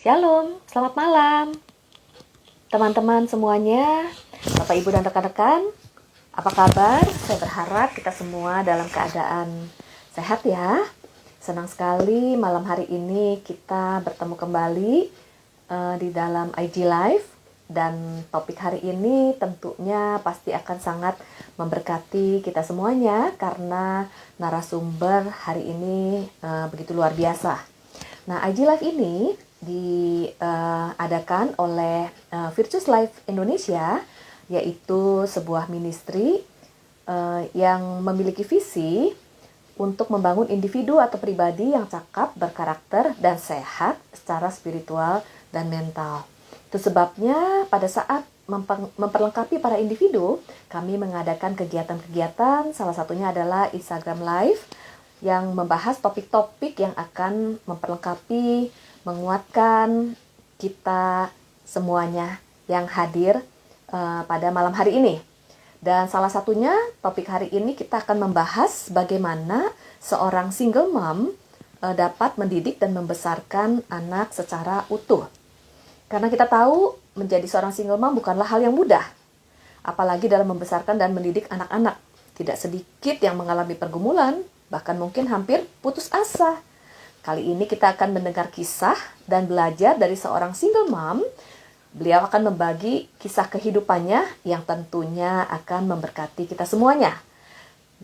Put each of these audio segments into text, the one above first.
Shalom, selamat malam teman-teman semuanya, Bapak Ibu dan rekan-rekan. Apa kabar? Saya berharap kita semua dalam keadaan sehat ya. Senang sekali malam hari ini kita bertemu kembali di dalam IG Live. Dan topik hari ini tentunya pasti akan sangat memberkati kita semuanya karena narasumber hari ini begitu luar biasa. Nah, IG Live ini diadakan oleh Virtuous Life Indonesia, yaitu sebuah ministry yang memiliki visi untuk membangun individu atau pribadi yang cakap, berkarakter, dan sehat secara spiritual dan mental. Itu sebabnya pada saat memperlengkapi para individu, kami mengadakan kegiatan-kegiatan, salah satunya adalah Instagram Live, yang membahas topik-topik yang akan memperlengkapi, menguatkan kita semuanya yang hadir pada malam hari ini. Dan salah satunya topik hari ini kita akan membahas bagaimana seorang single mom dapat mendidik dan membesarkan anak secara utuh. Karena kita tahu menjadi seorang single mom bukanlah hal yang mudah, apalagi dalam membesarkan dan mendidik anak-anak. Tidak sedikit yang mengalami pergumulan, bahkan mungkin hampir putus asa. Kali ini kita akan mendengar kisah dan belajar dari seorang single mom. Beliau akan membagi kisah kehidupannya yang tentunya akan memberkati kita semuanya.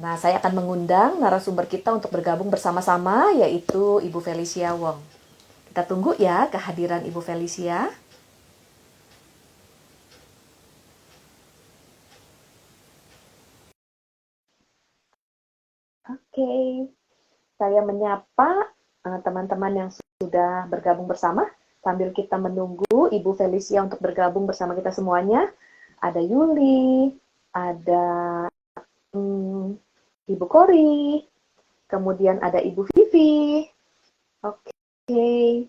Nah, saya akan mengundang narasumber kita untuk bergabung bersama-sama, yaitu Ibu Felicia Wong. Kita tunggu ya kehadiran Ibu Felicia. Oke, saya menyapa teman-teman yang sudah bergabung bersama sambil kita menunggu Ibu Felicia untuk bergabung bersama kita semuanya. Ada Yuli, ada Ibu Kori, kemudian ada Ibu Vivi. Oke,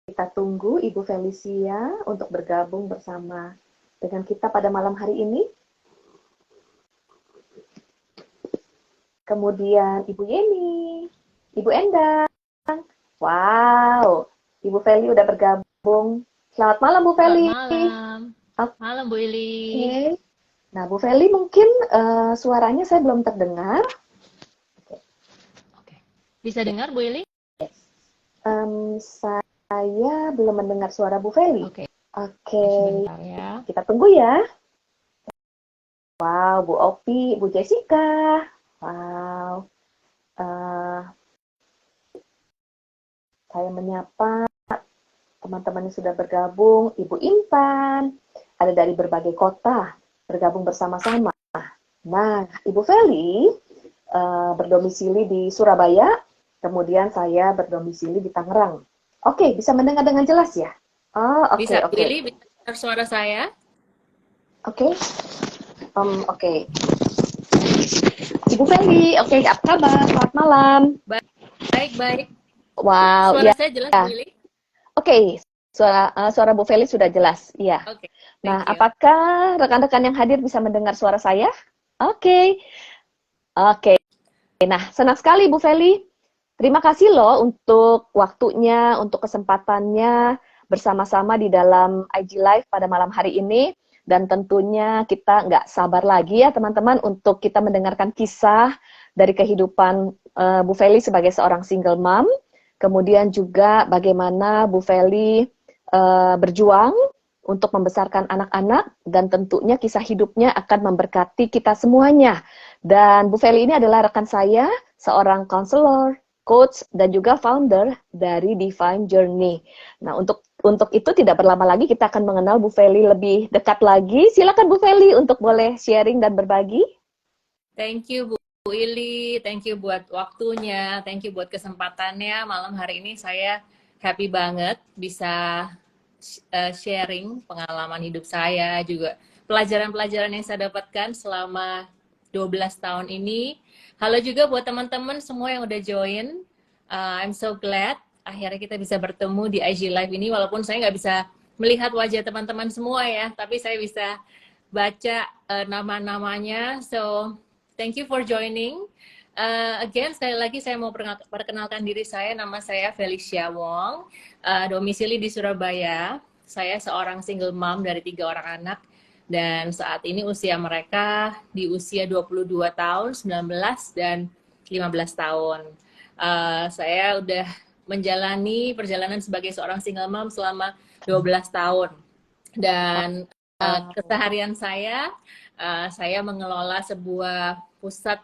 kita tunggu Ibu Felicia untuk bergabung bersama dengan kita pada malam hari ini. Kemudian Ibu Yeni, Ibu Endang. Wow, Ibu Feli udah bergabung. Selamat malam Bu Feli. Selamat malam. Malam Bu Ili. Oke. Nah Bu Feli mungkin suaranya saya belum terdengar. Oke. Bisa dengar Bu Ili? Saya belum mendengar suara Bu Feli. Oke. Oke. Sebentar ya. Kita tunggu ya. Wow, Bu Opi, Bu Jessica. Wow. Saya menyapa teman-teman yang sudah bergabung. Ibu Intan, ada dari berbagai kota, bergabung bersama-sama. Nah, Ibu Feli berdomisili di Surabaya, kemudian saya berdomisili di Tangerang. Oke, bisa mendengar dengan jelas ya? Oh, oke, Bisa oke. Bu Ili, bisa dengar suara saya? Oke. Oke. Ibu Feli, oke, apa kabar? Selamat malam. Baik. Wow, Suara ya. saya jelas Bu Ili? Oke, suara Bu Feli sudah jelas. Iya. Oke, Nah, thank you. apakah rekan-rekan yang hadir bisa mendengar suara saya? Oke. Nah, senang sekali Bu Feli. Terima kasih loh untuk waktunya, untuk kesempatannya bersama-sama di dalam IG Live pada malam hari ini. Dan tentunya kita nggak sabar lagi ya teman-teman untuk kita mendengarkan kisah dari kehidupan Bu Feli sebagai seorang single mom. Kemudian juga bagaimana Bu Feli berjuang untuk membesarkan anak-anak dan tentunya kisah hidupnya akan memberkati kita semuanya. Dan Bu Feli ini adalah rekan saya, seorang konselor, coach, dan juga founder dari Divine Journey. Nah, untuk itu tidak berlama lagi kita akan mengenal Bu Feli lebih dekat lagi. Silakan Bu Feli untuk boleh sharing dan berbagi. Thank you Bu Ili, thank you buat waktunya, thank you buat kesempatannya. Malam hari ini saya happy banget bisa sharing pengalaman hidup saya, juga pelajaran-pelajaran yang saya dapatkan selama 12 tahun ini. Halo juga buat teman-teman semua yang udah join. I'm so glad akhirnya kita bisa bertemu di IG Live ini, walaupun saya nggak bisa melihat wajah teman-teman semua ya, tapi saya bisa baca nama-namanya. So, thank you for joining. Again, sekali lagi saya mau perkenalkan diri saya. Nama saya Felicia Wong, domisili di Surabaya. Saya seorang single mom dari 3 orang anak. Dan saat ini usia mereka di usia 22 tahun, 19, dan 15 tahun. Saya udah menjalani perjalanan sebagai seorang single mom selama 12 tahun. Dan keseharian saya mengelola sebuah pusat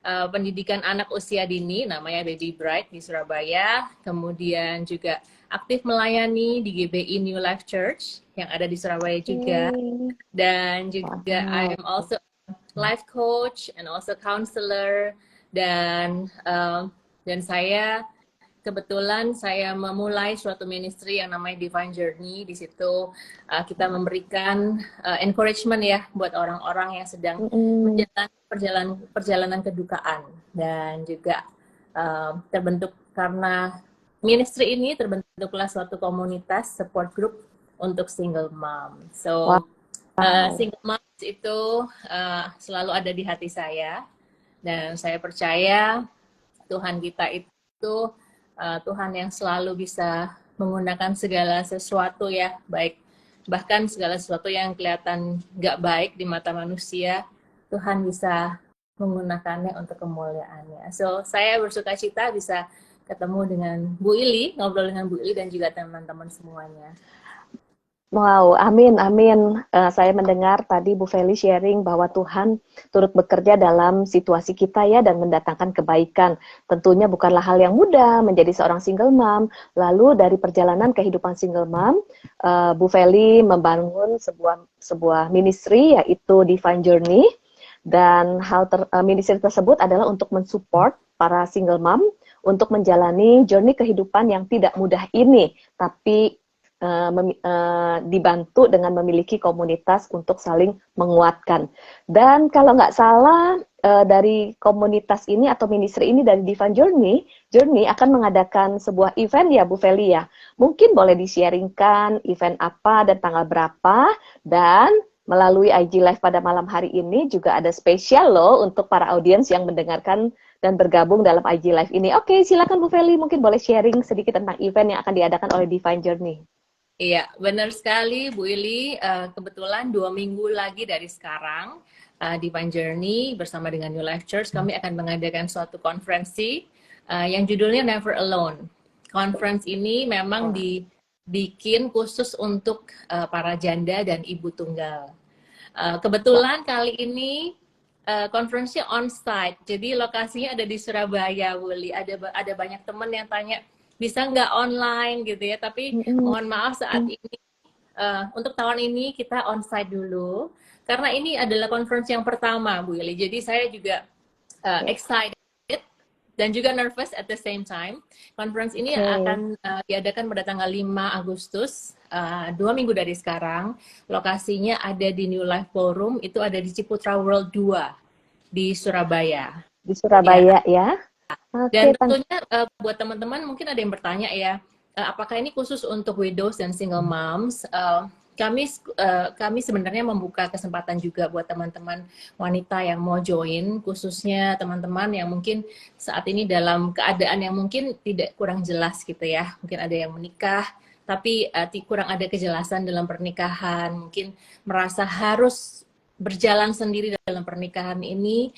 pendidikan anak usia dini, namanya Baby Bright di Surabaya. Kemudian juga aktif melayani di GBI New Life Church yang ada di Surabaya juga. Dan juga I am also life coach and also counselor. Dan saya kebetulan saya memulai suatu ministry yang namanya Divine Journey. Di situ kita memberikan encouragement ya buat orang-orang yang sedang menjalani perjalanan kedukaan, dan juga terbentuk karena ministry ini terbentuklah suatu komunitas support group untuk single mom. So single moms itu selalu ada di hati saya, dan saya percaya Tuhan kita itu Tuhan yang selalu bisa menggunakan segala sesuatu ya, bahkan segala sesuatu yang kelihatan nggak baik di mata manusia, Tuhan bisa menggunakannya untuk kemuliaannya. So saya bersuka cita bisa ketemu dengan Bu Ili, ngobrol dengan Bu Ili dan juga teman-teman semuanya. Wow, amin, amin. Saya mendengar tadi Bu Feli sharing bahwa Tuhan turut bekerja dalam situasi kita ya, dan mendatangkan kebaikan. Tentunya bukanlah hal yang mudah menjadi seorang single mom. Lalu dari perjalanan kehidupan single mom, Bu Feli membangun sebuah ministry, yaitu Divine Journey. Dan ministry tersebut adalah untuk mensupport para single mom untuk menjalani journey kehidupan yang tidak mudah ini, tapi dibantu dengan memiliki komunitas untuk saling menguatkan. Dan kalau nggak salah, dari komunitas ini atau ministry ini dari Divine Journey akan mengadakan sebuah event ya Bu Feli ya. Mungkin boleh di-sharingkan event apa dan tanggal berapa, dan melalui IG Live pada malam hari ini juga ada spesial loh untuk para audiens yang mendengarkan dan bergabung dalam IG Live ini. Oke, silakan Bu Feli, mungkin boleh sharing sedikit tentang event yang akan diadakan oleh Divine Journey. Iya, benar sekali Bu Ili. Kebetulan 2 minggu lagi dari sekarang, Divine Journey bersama dengan New Life Church, kami akan mengadakan suatu konferensi yang judulnya Never Alone. Conference ini memang dibikin khusus untuk para janda dan ibu tunggal. Kebetulan kali ini konferensinya on-site, jadi lokasinya ada di Surabaya, Bu Ili. Ada banyak teman yang tanya, bisa nggak online gitu ya, tapi mohon maaf saat ini untuk tahun ini kita onsite dulu karena ini adalah conference yang pertama Bu Ili, jadi saya juga excited dan juga nervous at the same time. Conference ini akan diadakan pada tanggal 5 Agustus, 2 minggu dari sekarang. Lokasinya ada di New Life Forum, itu ada di Ciputra World 2 di Surabaya. Di Surabaya ya. Dan tentunya buat teman-teman mungkin ada yang bertanya ya, apakah ini khusus untuk widows dan single moms? Kami sebenarnya membuka kesempatan juga buat teman-teman wanita yang mau join, khususnya teman-teman yang mungkin saat ini dalam keadaan yang mungkin kurang jelas gitu ya. Mungkin ada yang menikah, tapi kurang ada kejelasan dalam pernikahan, mungkin merasa harus berjalan sendiri dalam pernikahan ini.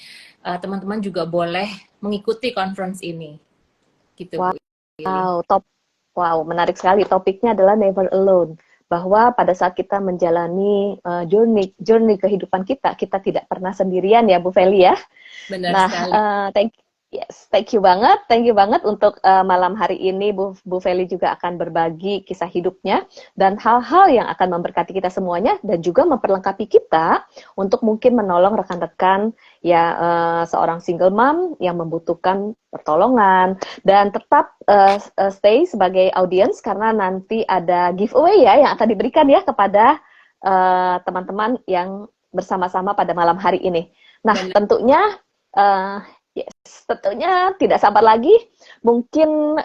Teman-teman juga boleh mengikuti conference ini. Gitu, Bu. Wow, menarik sekali. Topiknya adalah Never Alone. Bahwa pada saat kita menjalani journey kehidupan kita tidak pernah sendirian ya Bu Feli ya. Benar sekali. Thank you banget untuk malam hari ini Bu Feli juga akan berbagi kisah hidupnya dan hal-hal yang akan memberkati kita semuanya dan juga memperlengkapi kita untuk mungkin menolong rekan-rekan ya, seorang single mom yang membutuhkan pertolongan. Dan tetap stay sebagai audience karena nanti ada giveaway ya yang akan diberikan ya kepada teman-teman yang bersama-sama pada malam hari ini. Nah, tentunya tidak sabar lagi. Mungkin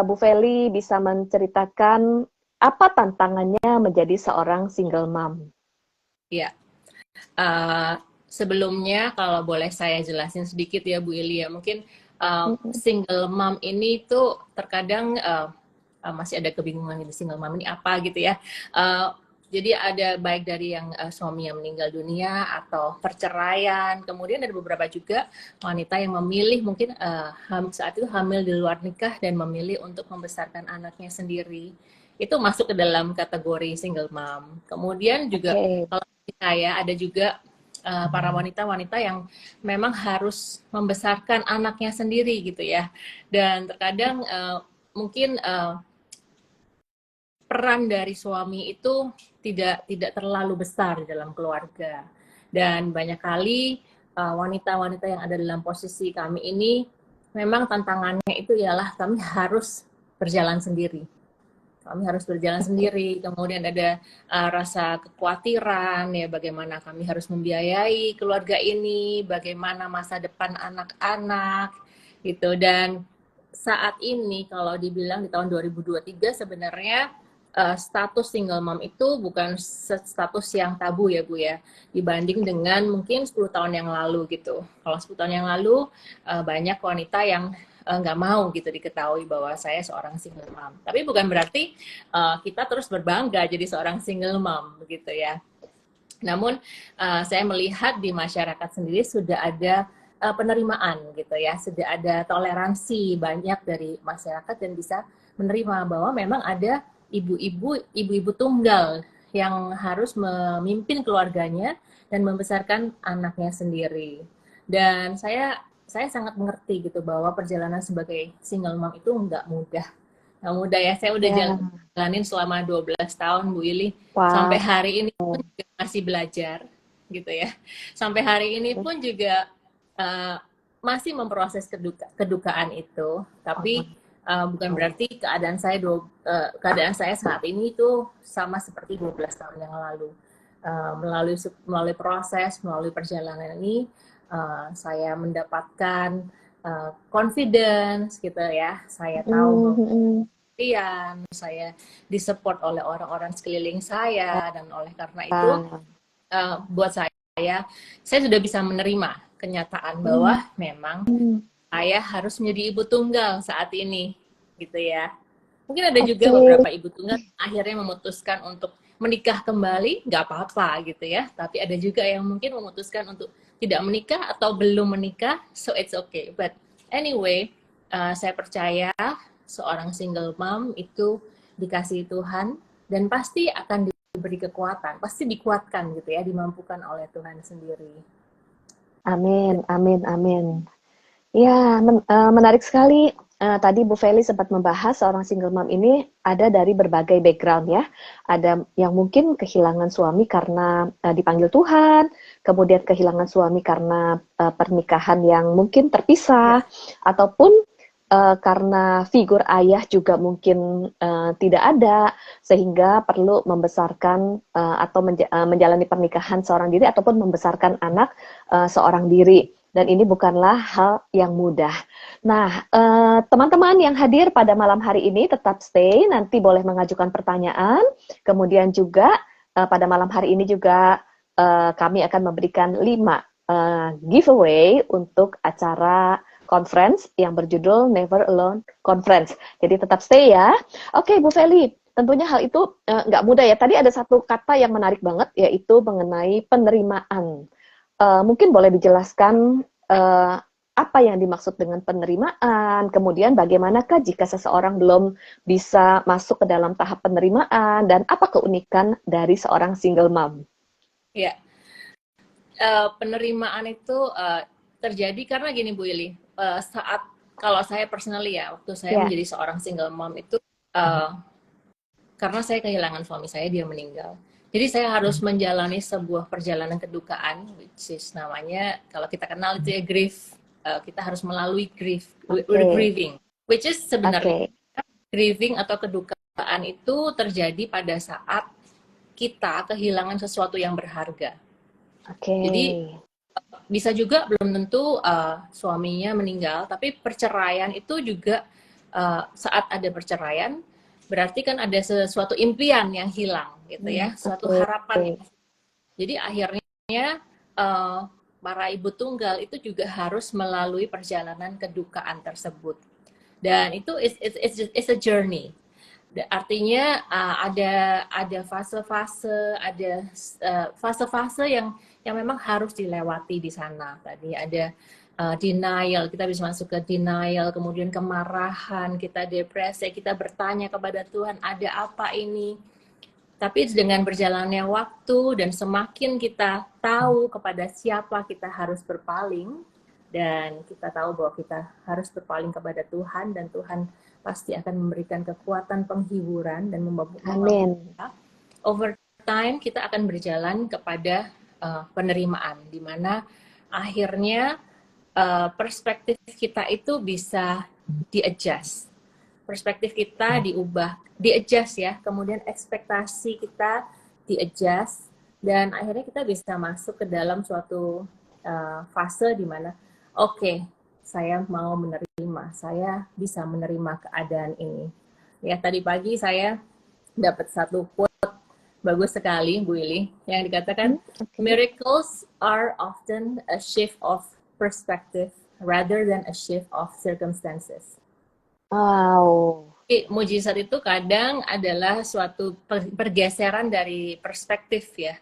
Bu Feli bisa menceritakan apa tantangannya menjadi seorang single mom. Iya. sebelumnya kalau boleh saya jelasin sedikit ya Bu Ili ya, mungkin single mom ini tuh terkadang masih ada kebingungan di single mom ini apa gitu ya. Jadi ada baik dari yang suami yang meninggal dunia atau perceraian, kemudian ada beberapa juga wanita yang memilih mungkin saat itu hamil di luar nikah dan memilih untuk membesarkan anaknya sendiri. Itu masuk ke dalam kategori single mom. Kemudian juga kalau saya ada juga para wanita-wanita yang memang harus membesarkan anaknya sendiri gitu ya. Dan terkadang mungkin peran dari suami itu tidak terlalu besar di dalam keluarga. Dan banyak kali wanita-wanita yang ada dalam posisi kami ini memang tantangannya itu ialah kami harus berjalan sendiri. Kami harus berjalan sendiri, kemudian ada rasa kekhawatiran ya bagaimana kami harus membiayai keluarga ini, bagaimana masa depan anak-anak gitu. Dan saat ini kalau dibilang di tahun 2023 sebenarnya status single mom itu bukan status yang tabu ya Bu ya, dibanding dengan mungkin 10 tahun yang lalu gitu. Kalau 10 tahun yang lalu banyak wanita yang nggak mau gitu diketahui bahwa saya seorang single mom. Tapi bukan berarti kita terus berbangga jadi seorang single mom begitu ya. Namun saya melihat di masyarakat sendiri sudah ada penerimaan gitu ya, sudah ada toleransi banyak dari masyarakat dan bisa menerima bahwa memang ada ibu-ibu tunggal yang harus memimpin keluarganya dan membesarkan anaknya sendiri. Dan saya sangat mengerti gitu bahwa perjalanan sebagai single mom itu nggak mudah. Nggak mudah ya, saya udah jalanin selama 12 tahun Bu Ili. Sampai hari ini pun juga masih belajar gitu ya. Sampai hari ini pun juga masih memproses kedukaan itu. Tapi bukan berarti keadaan saya saat ini itu sama seperti 12 tahun yang lalu. Melalui proses, melalui perjalanan ini, saya mendapatkan confidence gitu ya. Saya tahu saya disupport oleh orang-orang sekeliling saya, dan oleh karena itu buat saya sudah bisa menerima kenyataan bahwa memang saya harus menjadi ibu tunggal saat ini gitu ya. Mungkin ada juga beberapa ibu tunggal yang akhirnya memutuskan untuk menikah kembali, nggak apa-apa gitu ya. Tapi ada juga yang mungkin memutuskan untuk tidak menikah atau belum menikah, so it's okay. But anyway, saya percaya seorang single mom itu dikasih Tuhan dan pasti akan diberi kekuatan, pasti dikuatkan gitu ya, dimampukan oleh Tuhan sendiri. Amin, amin, amin. Ya, menarik sekali. Tadi Bu Feli sempat membahas seorang single mom ini ada dari berbagai background ya. Ada yang mungkin kehilangan suami karena dipanggil Tuhan, kemudian kehilangan suami karena pernikahan yang mungkin terpisah, ataupun karena figur ayah juga mungkin tidak ada, sehingga perlu membesarkan atau menjalani pernikahan seorang diri ataupun membesarkan anak seorang diri. Dan ini bukanlah hal yang mudah. Nah, teman-teman yang hadir pada malam hari ini tetap stay, nanti boleh mengajukan pertanyaan. Kemudian juga pada malam hari ini juga kami akan memberikan 5 giveaway untuk acara conference yang berjudul Never Alone Conference. Jadi tetap stay ya. Oke, Bu Feli, tentunya hal itu nggak mudah ya. Tadi ada satu kata yang menarik banget, yaitu mengenai penerimaan. Mungkin boleh dijelaskan apa yang dimaksud dengan penerimaan, kemudian bagaimanakah jika seseorang belum bisa masuk ke dalam tahap penerimaan, dan apa keunikan dari seorang single mom? Ya, penerimaan itu terjadi karena gini Bu Ili, saat kalau saya personally ya, waktu saya menjadi seorang single mom itu karena saya kehilangan suami saya, dia meninggal. Jadi saya harus menjalani sebuah perjalanan kedukaan, which is namanya, kalau kita kenal itu ya grief. Kita harus melalui grieving, which is sebenarnya grieving atau kedukaan itu terjadi pada saat kita kehilangan sesuatu yang berharga. Jadi bisa juga belum tentu suaminya meninggal, tapi perceraian itu juga saat ada perceraian berarti kan ada sesuatu impian yang hilang gitu ya, suatu harapan. Jadi akhirnya para ibu tunggal itu juga harus melalui perjalanan kedukaan tersebut. Dan itu it's a journey. Artinya ada fase-fase, ada fase-fase yang memang harus dilewati di sana. Tadi ada denial, kita bisa masuk ke denial, kemudian kemarahan, kita depresi, kita bertanya kepada Tuhan, ada apa ini? Tapi dengan berjalannya waktu dan semakin kita tahu kepada siapa kita harus berpaling, dan kita tahu bahwa kita harus berpaling kepada Tuhan, dan Tuhan pasti akan memberikan kekuatan penghiburan dan membantu kita. Over time kita akan berjalan kepada penerimaan, di mana akhirnya perspektif kita itu bisa di-adjust. Perspektif kita diubah, di-adjust ya, kemudian ekspektasi kita di-adjust, dan akhirnya kita bisa masuk ke dalam suatu fase di mana oke, saya mau menerima, saya bisa menerima keadaan ini. Ya, tadi pagi saya dapat satu quote bagus sekali, Bu Ili, yang dikatakan, miracles are often a shift of perspective rather than a shift of circumstances. Wow. Mujizat itu kadang adalah suatu pergeseran dari perspektif ya,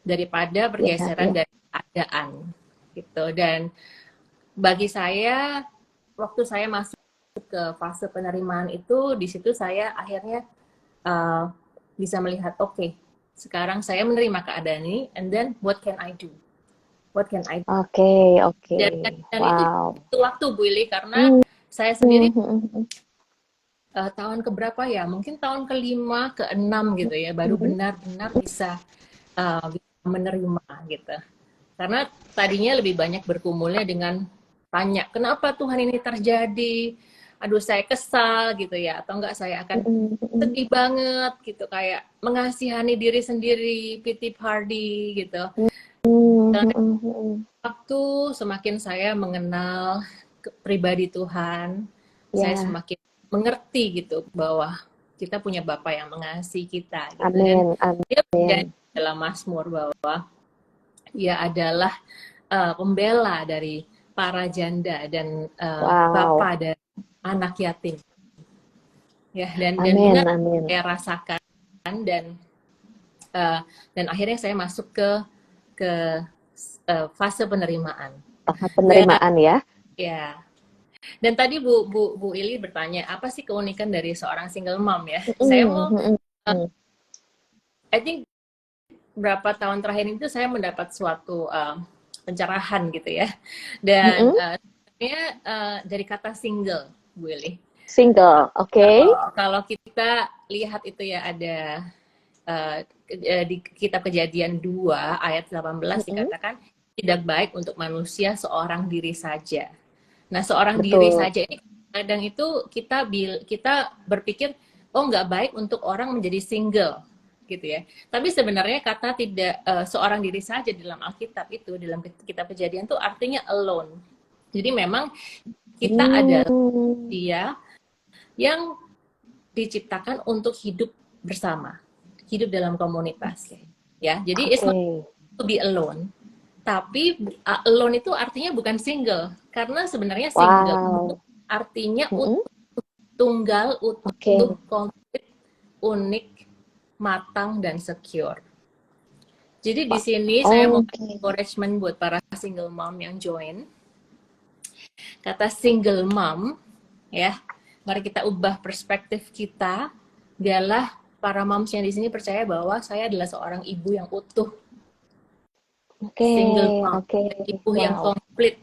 daripada pergeseran dari keadaan gitu. Dan bagi saya, waktu saya masuk ke fase penerimaan itu, di situ saya akhirnya bisa melihat, oke, sekarang saya menerima keadaan ini, and then what can I do? What can I do? Oke. Dan Wow. itu waktu, Bu Ili, karena saya sendiri tahun keberapa ya? Mungkin tahun ke-5, ke-6 gitu ya, baru benar-benar bisa menerima gitu. Karena tadinya lebih banyak berkumulnya dengan tanya, kenapa Tuhan ini terjadi? Aduh, saya kesal gitu ya, atau enggak saya akan sedih banget gitu, kayak mengasihani diri sendiri, pity party gitu. Dan waktu semakin saya mengenal pribadi Tuhan, saya semakin mengerti gitu bahwa kita punya Bapa yang mengasihi kita gitu. Dan dia berjanji dalam Mazmur bahwa ia adalah pembela dari para janda dan bapa dan anak yatim. Ya, dan benar saya rasakan, dan akhirnya saya masuk ke fase penerimaan. Tahap penerimaan ya. Ya. Dan tadi Bu Ili bertanya, apa sih keunikan dari seorang single mom ya? Saya mau I think berapa tahun terakhir itu saya mendapat suatu pencerahan gitu ya. Dan dari kata single, Bu Ili. Single, oke. Kalau kita lihat itu ya, ada di kitab Kejadian 2 ayat 18 dikatakan, tidak baik untuk manusia seorang diri saja. Nah, seorang diri saja ini kadang itu kita berpikir, oh nggak baik untuk orang menjadi single gitu ya. Tapi sebenarnya kata tidak seorang diri saja dalam Alkitab itu, dalam kitab Kejadian itu artinya alone. Jadi memang kita adalah dia yang diciptakan untuk hidup bersama, hidup dalam komunitas. Ya, jadi it's not to be alone. Tapi alone itu artinya bukan single, karena sebenarnya single artinya tunggal, utuh, komplit, unik, matang, dan secure. Jadi di sini saya mau encouragement buat para single mom yang join. Kata single mom, ya, mari kita ubah perspektif kita. Dialah para moms yang di sini percaya bahwa saya adalah seorang ibu yang utuh. Single mom, ibu yang komplit,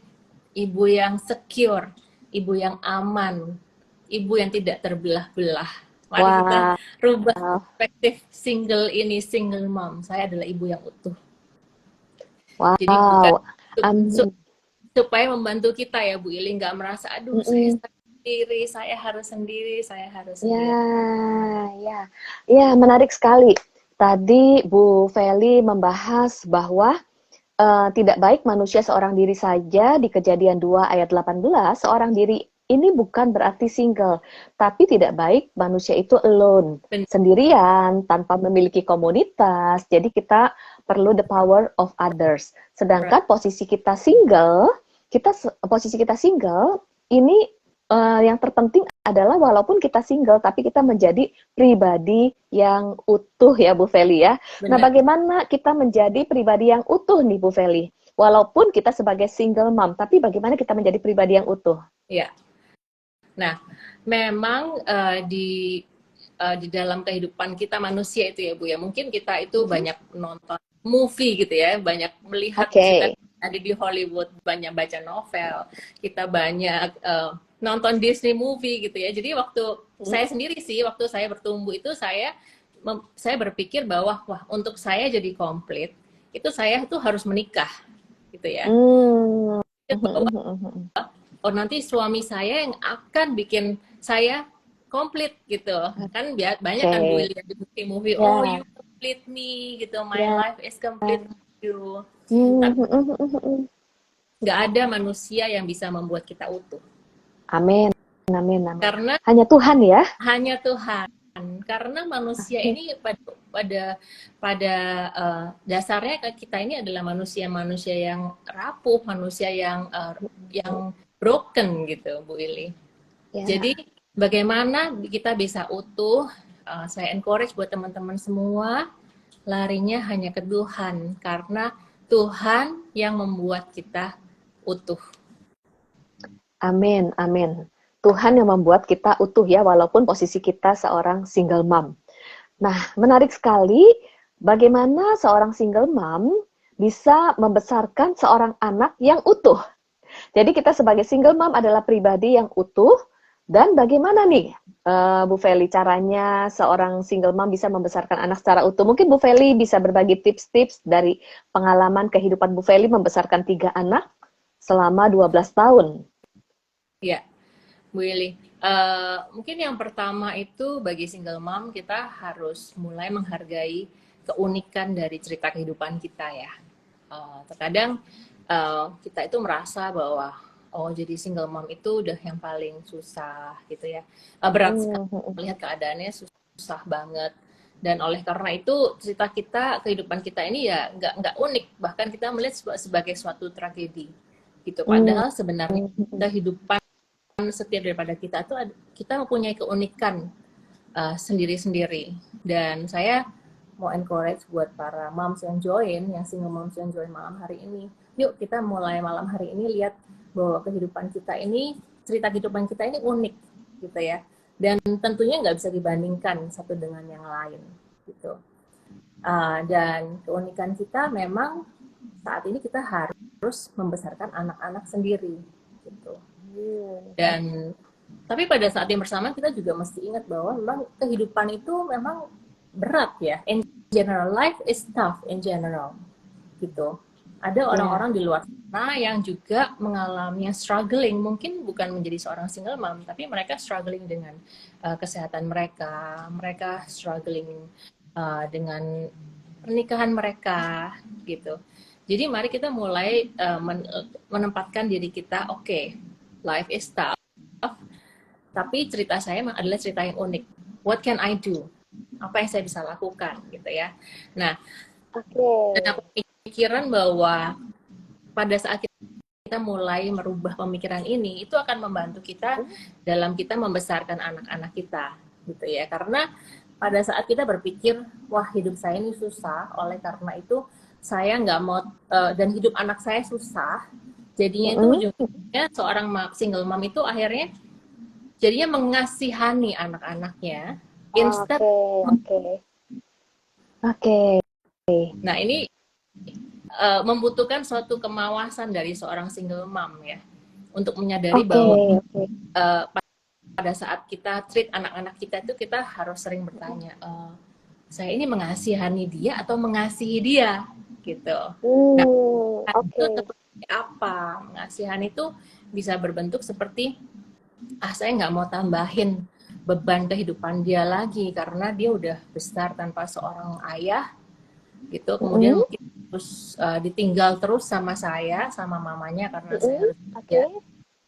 ibu yang secure, ibu yang aman, ibu yang tidak terbelah-belah. Mari kita rubah perspektif single ini, single mom. Saya adalah ibu yang utuh. Jadi bukan supaya membantu kita ya Bu Ili, nggak merasa aduh saya sendiri, saya harus sendiri. Ya, menarik sekali. Tadi Bu Feli membahas bahwa tidak baik manusia seorang diri saja. Di Kejadian 2 ayat 18, seorang diri ini bukan berarti single, tapi tidak baik manusia itu alone, sendirian, tanpa memiliki komunitas. Jadi kita perlu the power of others. Sedangkan posisi kita single, ini yang terpenting adalah walaupun kita single, tapi kita menjadi pribadi yang utuh ya Bu Feli ya. Nah, Benar. bagaimana kita menjadi pribadi yang utuh nih Bu Feli? Walaupun kita sebagai single mom, tapi bagaimana kita menjadi pribadi yang utuh? Ya. Nah, memang di dalam kehidupan kita manusia itu ya Bu ya, mungkin kita itu banyak nonton movie gitu ya, banyak melihat cerita ada di Hollywood, banyak baca novel, kita banyak nonton Disney movie gitu ya. Jadi waktu saya sendiri sih, waktu saya bertumbuh itu saya berpikir bahwa wah, untuk saya jadi komplit itu saya tuh harus menikah gitu ya. Bahwa oh nanti suami saya yang akan bikin saya komplit gitu kan, banyak kan Bu lihat di movie oh you complete me gitu, my life is complete with you. Tapi nggak ada manusia yang bisa membuat kita utuh. Amin, amin, amin. Karena hanya Tuhan ya. Hanya Tuhan. Karena manusia ini pada dasarnya kita ini adalah manusia yang rapuh, manusia yang broken gitu, Bu Ili. Jadi bagaimana kita bisa utuh? Saya encourage buat teman-teman semua, larinya hanya ke Tuhan, karena Tuhan yang membuat kita utuh. Amin, amin. Tuhan yang membuat kita utuh ya, walaupun posisi kita seorang single mom. Nah, menarik sekali bagaimana seorang single mom bisa membesarkan seorang anak yang utuh. Jadi kita sebagai single mom adalah pribadi yang utuh. Dan bagaimana nih Bu Feli caranya seorang single mom bisa membesarkan anak secara utuh? Mungkin Bu Feli bisa berbagi tips-tips dari pengalaman kehidupan Bu Feli membesarkan 3 anak selama 12 tahun. Ya, Bu Ili. Mungkin yang pertama itu bagi single mom kita harus mulai menghargai keunikan dari cerita kehidupan kita ya. Terkadang kita itu merasa bahwa jadi single mom itu udah yang paling susah gitu ya, berat sekali, melihat keadaannya susah banget, dan oleh karena itu cerita kita, kehidupan kita ini ya nggak unik, bahkan kita melihat sebagai suatu tragedi gitu. Padahal sebenarnya kehidupan setiap daripada kita tuh kita mempunyai keunikan sendiri-sendiri. Dan saya mau encourage buat para moms yang join, yang single moms yang join malam hari ini, yuk kita mulai malam hari ini lihat bahwa kehidupan kita ini, cerita kehidupan kita ini unik gitu ya, dan tentunya nggak bisa dibandingkan satu dengan yang lain gitu. Dan keunikan kita memang saat ini kita harus membesarkan anak-anak sendiri gitu. Dan tapi pada saat yang bersamaan kita juga mesti ingat bahwa memang kehidupan itu memang berat ya. In general, life is tough in general gitu. Ada orang-orang di luar sana yang juga mengalami struggling, mungkin bukan menjadi seorang single mom, tapi mereka struggling dengan kesehatan mereka struggling dengan pernikahan mereka gitu. Jadi mari kita mulai menempatkan diri kita, oke, life is tough, tapi cerita saya adalah cerita yang unik. What can I do? Apa yang saya bisa lakukan gitu ya. Nah, dan aku pikiran bahwa pada saat kita mulai merubah pemikiran ini, itu akan membantu kita dalam kita membesarkan anak-anak kita gitu ya. Karena pada saat kita berpikir, wah hidup saya ini susah, oleh karena itu saya nggak mau, dan hidup anak saya susah, jadinya itu ujungnya seorang single mom itu akhirnya jadinya mengasihani anak-anaknya instead. Nah ini membutuhkan suatu kemawasan dari seorang single mom ya, untuk menyadari bahwa pada saat kita treat anak-anak kita itu kita harus sering bertanya, saya ini mengasihani dia atau mengasihi dia gitu. Nah, itu seperti apa? Mengasihani itu bisa berbentuk seperti saya nggak mau tambahin beban kehidupan dia lagi karena dia udah besar tanpa seorang ayah gitu. Kemudian mungkin terus ditinggal terus sama saya, sama mamanya karena saya harus kerja.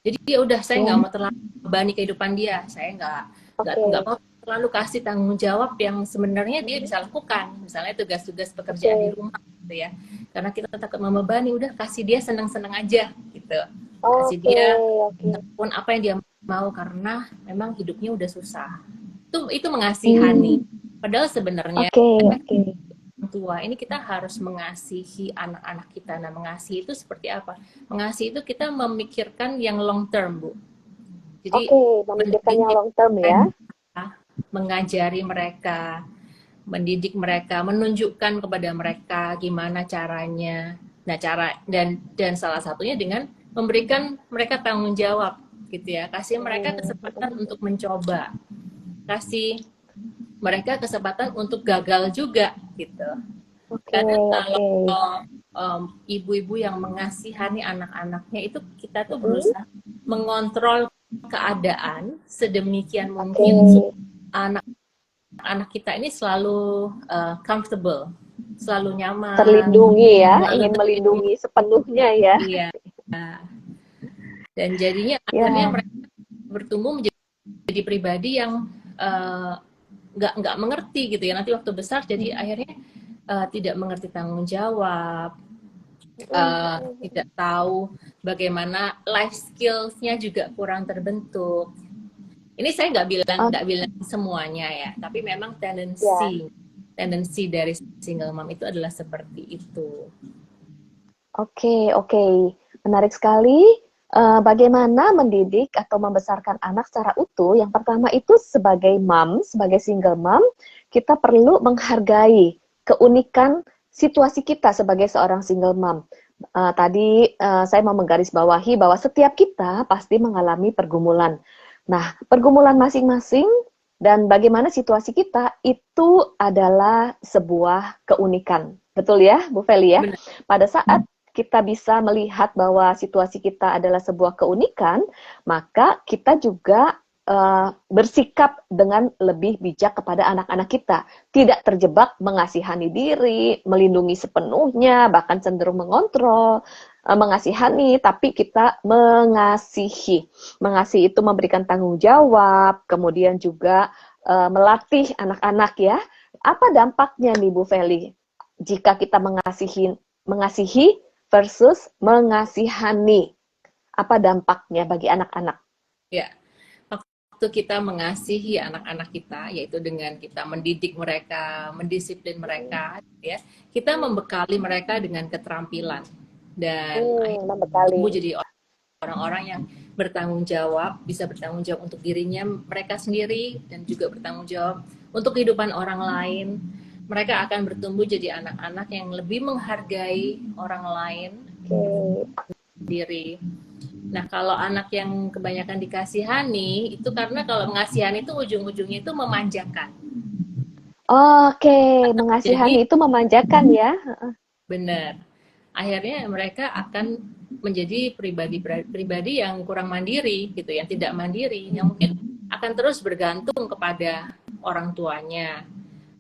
Jadi ya udah, saya nggak mau terlalu bebani kehidupan dia. Saya nggak mau terlalu kasih tanggung jawab yang sebenarnya dia bisa lakukan, misalnya tugas-tugas pekerjaan di Oke. rumah gitu ya, karena kita takut membebani, udah kasih dia senang-senang aja gitu, kasih Oke, dia oke. pun apa yang dia mau karena memang hidupnya udah susah. Itu mengasihani. Hmm, Padahal sebenarnya oke, oke. orang tua ini kita harus mengasihi anak-anak kita. Nah, mengasihi itu seperti apa? Mengasihi itu kita memikirkan yang long term, Bu. Jadi Oke, memikirkan mendidik yang long term ya. mereka, mengajari mereka, mendidik mereka, menunjukkan kepada mereka gimana caranya. Nah, dan salah satunya dengan memberikan mereka tanggung jawab gitu ya. Kasih mereka kesempatan untuk mencoba. Kasih mereka kesempatan untuk gagal juga gitu. Oke, Karena kalau oke. ibu-ibu yang mengasihani anak-anaknya itu kita tuh Mm, berusaha mengontrol keadaan sedemikian oke. mungkin supaya anak-anak kita ini selalu comfortable, selalu nyaman, Terlindungi ya, selalu ingin terlindungi. melindungi sepenuhnya ya. Iya. Dan jadinya akhirnya Ya, mereka bertumbuh menjadi pribadi yang eh, nggak mengerti gitu ya, nanti waktu besar jadi akhirnya tidak mengerti tanggung jawab, tidak tahu bagaimana life skills-nya juga kurang terbentuk. Ini saya oh, nggak bilang semuanya ya, tapi memang ya. tendensi dari single mom itu adalah seperti itu. Oke, oke. Menarik sekali. Bagaimana mendidik atau membesarkan anak secara utuh? Yang pertama itu sebagai mom, sebagai single mom, kita perlu menghargai keunikan situasi kita sebagai seorang single mom. Tadi saya mau menggarisbawahi bahwa setiap kita pasti mengalami pergumulan. Nah, pergumulan masing-masing dan bagaimana situasi kita itu adalah sebuah keunikan. Betul ya, Bu Feli ya? Benar. Pada saat kita bisa melihat bahwa situasi kita adalah sebuah keunikan, maka kita juga bersikap dengan lebih bijak kepada anak-anak kita. Tidak terjebak mengasihani diri, melindungi sepenuhnya, bahkan cenderung mengontrol, mengasihani, tapi kita mengasihi. Mengasihi itu memberikan tanggung jawab, kemudian juga melatih anak-anak ya. Apa dampaknya nih Bu Feli jika kita mengasihi versus mengasihani? Apa dampaknya bagi anak-anak? Ya, waktu kita mengasihi anak-anak kita, yaitu dengan kita mendidik mereka, mendisiplin mereka, ya, kita membekali mereka dengan keterampilan dan akhirnya Membekali. tumbuh jadi orang-orang yang bertanggung jawab, bisa bertanggung jawab untuk dirinya mereka sendiri dan juga bertanggung jawab untuk kehidupan orang lain. Mereka akan bertumbuh jadi anak-anak yang lebih menghargai orang lain, Oke. diri. Nah, kalau anak yang kebanyakan dikasihani, itu karena kalau mengasihani itu ujung-ujungnya itu memanjakan. Oke, Jadi, mengasihani itu memanjakan ya. benar. Akhirnya mereka akan menjadi pribadi yang kurang mandiri gitu, yang tidak mandiri, yang mungkin akan terus bergantung kepada orang tuanya.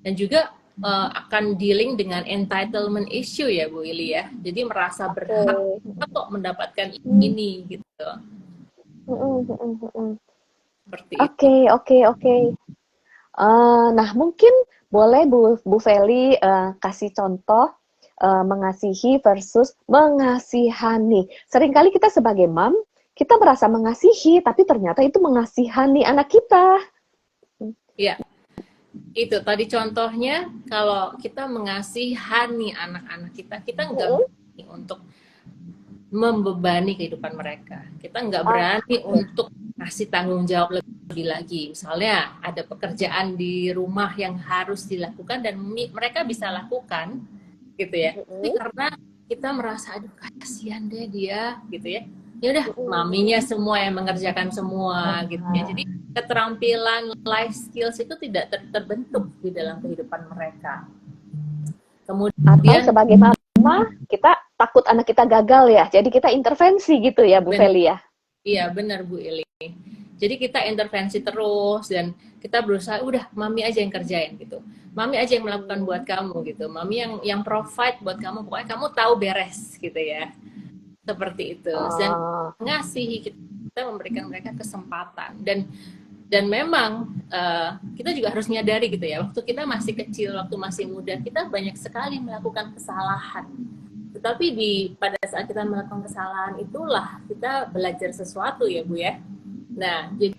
Dan juga akan dealing dengan entitlement issue ya Bu Ili ya. Jadi merasa berhak Oke. kok mendapatkan Hmm. ini gitu. Seperti itu. Oke, oke, oke. Nah, mungkin boleh Bu Feli kasih contoh mengasihi versus mengasihani. Seringkali kita sebagai mom, kita merasa mengasihi, tapi ternyata itu mengasihani anak kita. Ya, itu tadi contohnya kalau kita mengasihani anak-anak kita, kita nggak Mm-mm. berani untuk membebani kehidupan mereka. Kita nggak Ah, berani oke. untuk ngasih tanggung jawab lebih lagi. Misalnya ada pekerjaan di rumah yang harus dilakukan dan mereka bisa lakukan, gitu ya. Tapi Mm-mm. karena kita merasa aduh kasihan deh dia, gitu ya. Ya udah, Mm-mm. maminya semua yang mengerjakan semua, gitu ya. Ah. Jadi keterampilan life skills itu tidak terbentuk di dalam kehidupan mereka. Atau Kemudian sebagai mama, kita takut anak kita gagal ya, jadi kita intervensi gitu ya, Bu benar, Feli ya. iya benar Bu Ili. Jadi kita intervensi terus dan kita berusaha udah mami aja yang kerjain gitu. Mami aja yang melakukan buat kamu gitu. Mami yang provide buat kamu. Pokoknya kamu tahu beres gitu ya. Seperti itu. Dan Ah, ngasih kita memberikan mereka kesempatan dan Dan memang kita juga harus menyadari gitu ya, waktu kita masih kecil, waktu masih muda, kita banyak sekali melakukan kesalahan. Tetapi pada saat kita melakukan kesalahan itulah kita belajar sesuatu ya Bu ya. Nah, jadi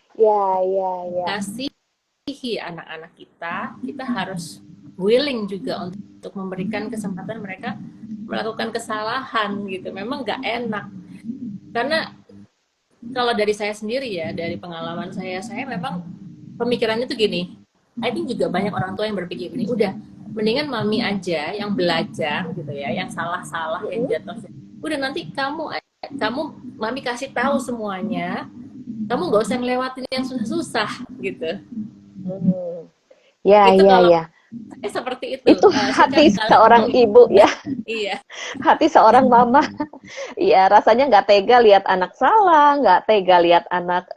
kasihi anak-anak kita harus willing juga untuk memberikan kesempatan mereka melakukan kesalahan gitu. Memang nggak enak. Karena kalau dari saya sendiri ya, dari pengalaman saya memang pemikirannya tuh gini. I think juga banyak orang tua yang berpikir gini, udah mendingan mami aja yang belajar gitu ya, yang salah-salah, yang jatuh. Udah nanti kamu mami kasih tahu semuanya, kamu nggak usah ngelewatin yang susah-susah gitu. Ya, itu ya, kalau ya. seperti itu. Itu hati seorang ibu ya. Iya. Hati seorang mama. Iya, rasanya nggak tega lihat anak salah, nggak tega lihat anak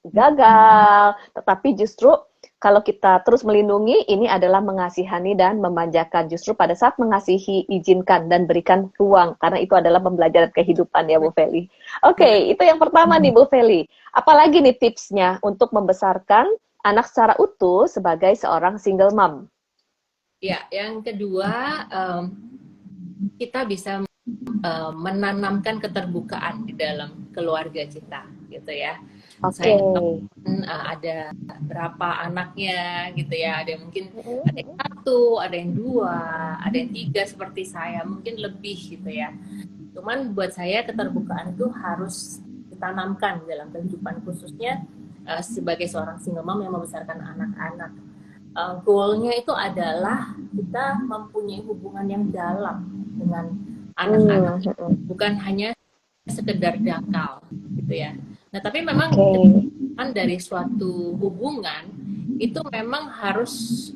gagal. Tetapi justru kalau kita terus melindungi, ini adalah mengasihani dan memanjakan. Justru pada saat mengasihi, izinkan dan berikan ruang. Karena itu adalah pembelajaran kehidupan ya Bu Feli. Oke, itu yang pertama nih Bu Feli. Apalagi nih tipsnya untuk membesarkan anak secara utuh sebagai seorang single mom? Ya, yang kedua, kita bisa menanamkan keterbukaan di dalam keluarga kita, gitu ya. Oke. Ada berapa anaknya, gitu ya. Ada yang mungkin ada yang 1, ada yang 2, ada yang 3 seperti saya, mungkin lebih gitu ya. Cuman buat saya keterbukaan itu harus ditanamkan dalam kehidupan, khususnya sebagai seorang single mom yang membesarkan anak-anak. Goalnya itu adalah kita mempunyai hubungan yang dalam dengan anak-anak, bukan hanya sekedar dangkal gitu ya. Nah tapi memang dari suatu hubungan itu memang harus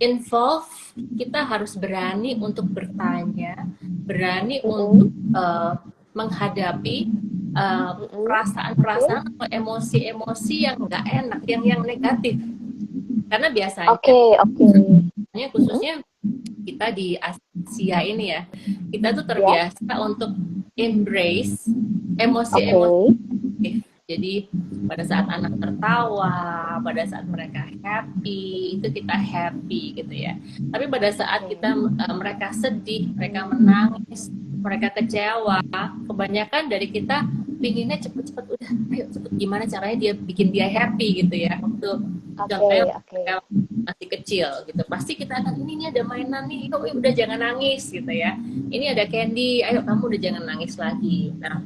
involve, kita harus berani untuk bertanya, berani untuk menghadapi perasaan-perasaan atau emosi-emosi yang nggak enak, yang negatif. Karena biasanya, khususnya kita di Asia ini ya, kita tuh terbiasa untuk embrace emosi-emosi. Jadi pada saat anak tertawa, pada saat mereka happy, itu kita happy gitu ya. Tapi pada saat mereka sedih, mereka menangis, mereka kecewa, kebanyakan dari kita pinginnya cepet-cepet, udah ayo cepet gimana caranya dia bikin dia happy gitu ya. Waktu mereka masih kecil gitu, pasti kita akan ini ada mainan nih, udah jangan nangis gitu ya. Ini ada candy, ayo kamu udah jangan nangis lagi. Nah,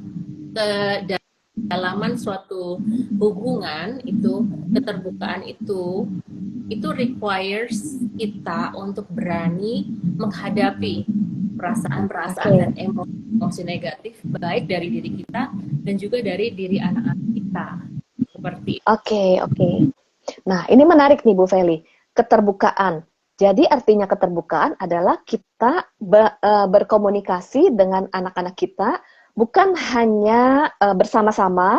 kedalaman suatu hubungan itu, keterbukaan itu requires kita untuk berani menghadapi perasaan-perasaan dan emosi negatif, baik dari diri kita dan juga dari diri anak-anak kita. Seperti Oke. Nah, ini menarik nih Bu Feli. Keterbukaan. Jadi artinya keterbukaan adalah kita berkomunikasi dengan anak-anak kita, bukan hanya bersama-sama,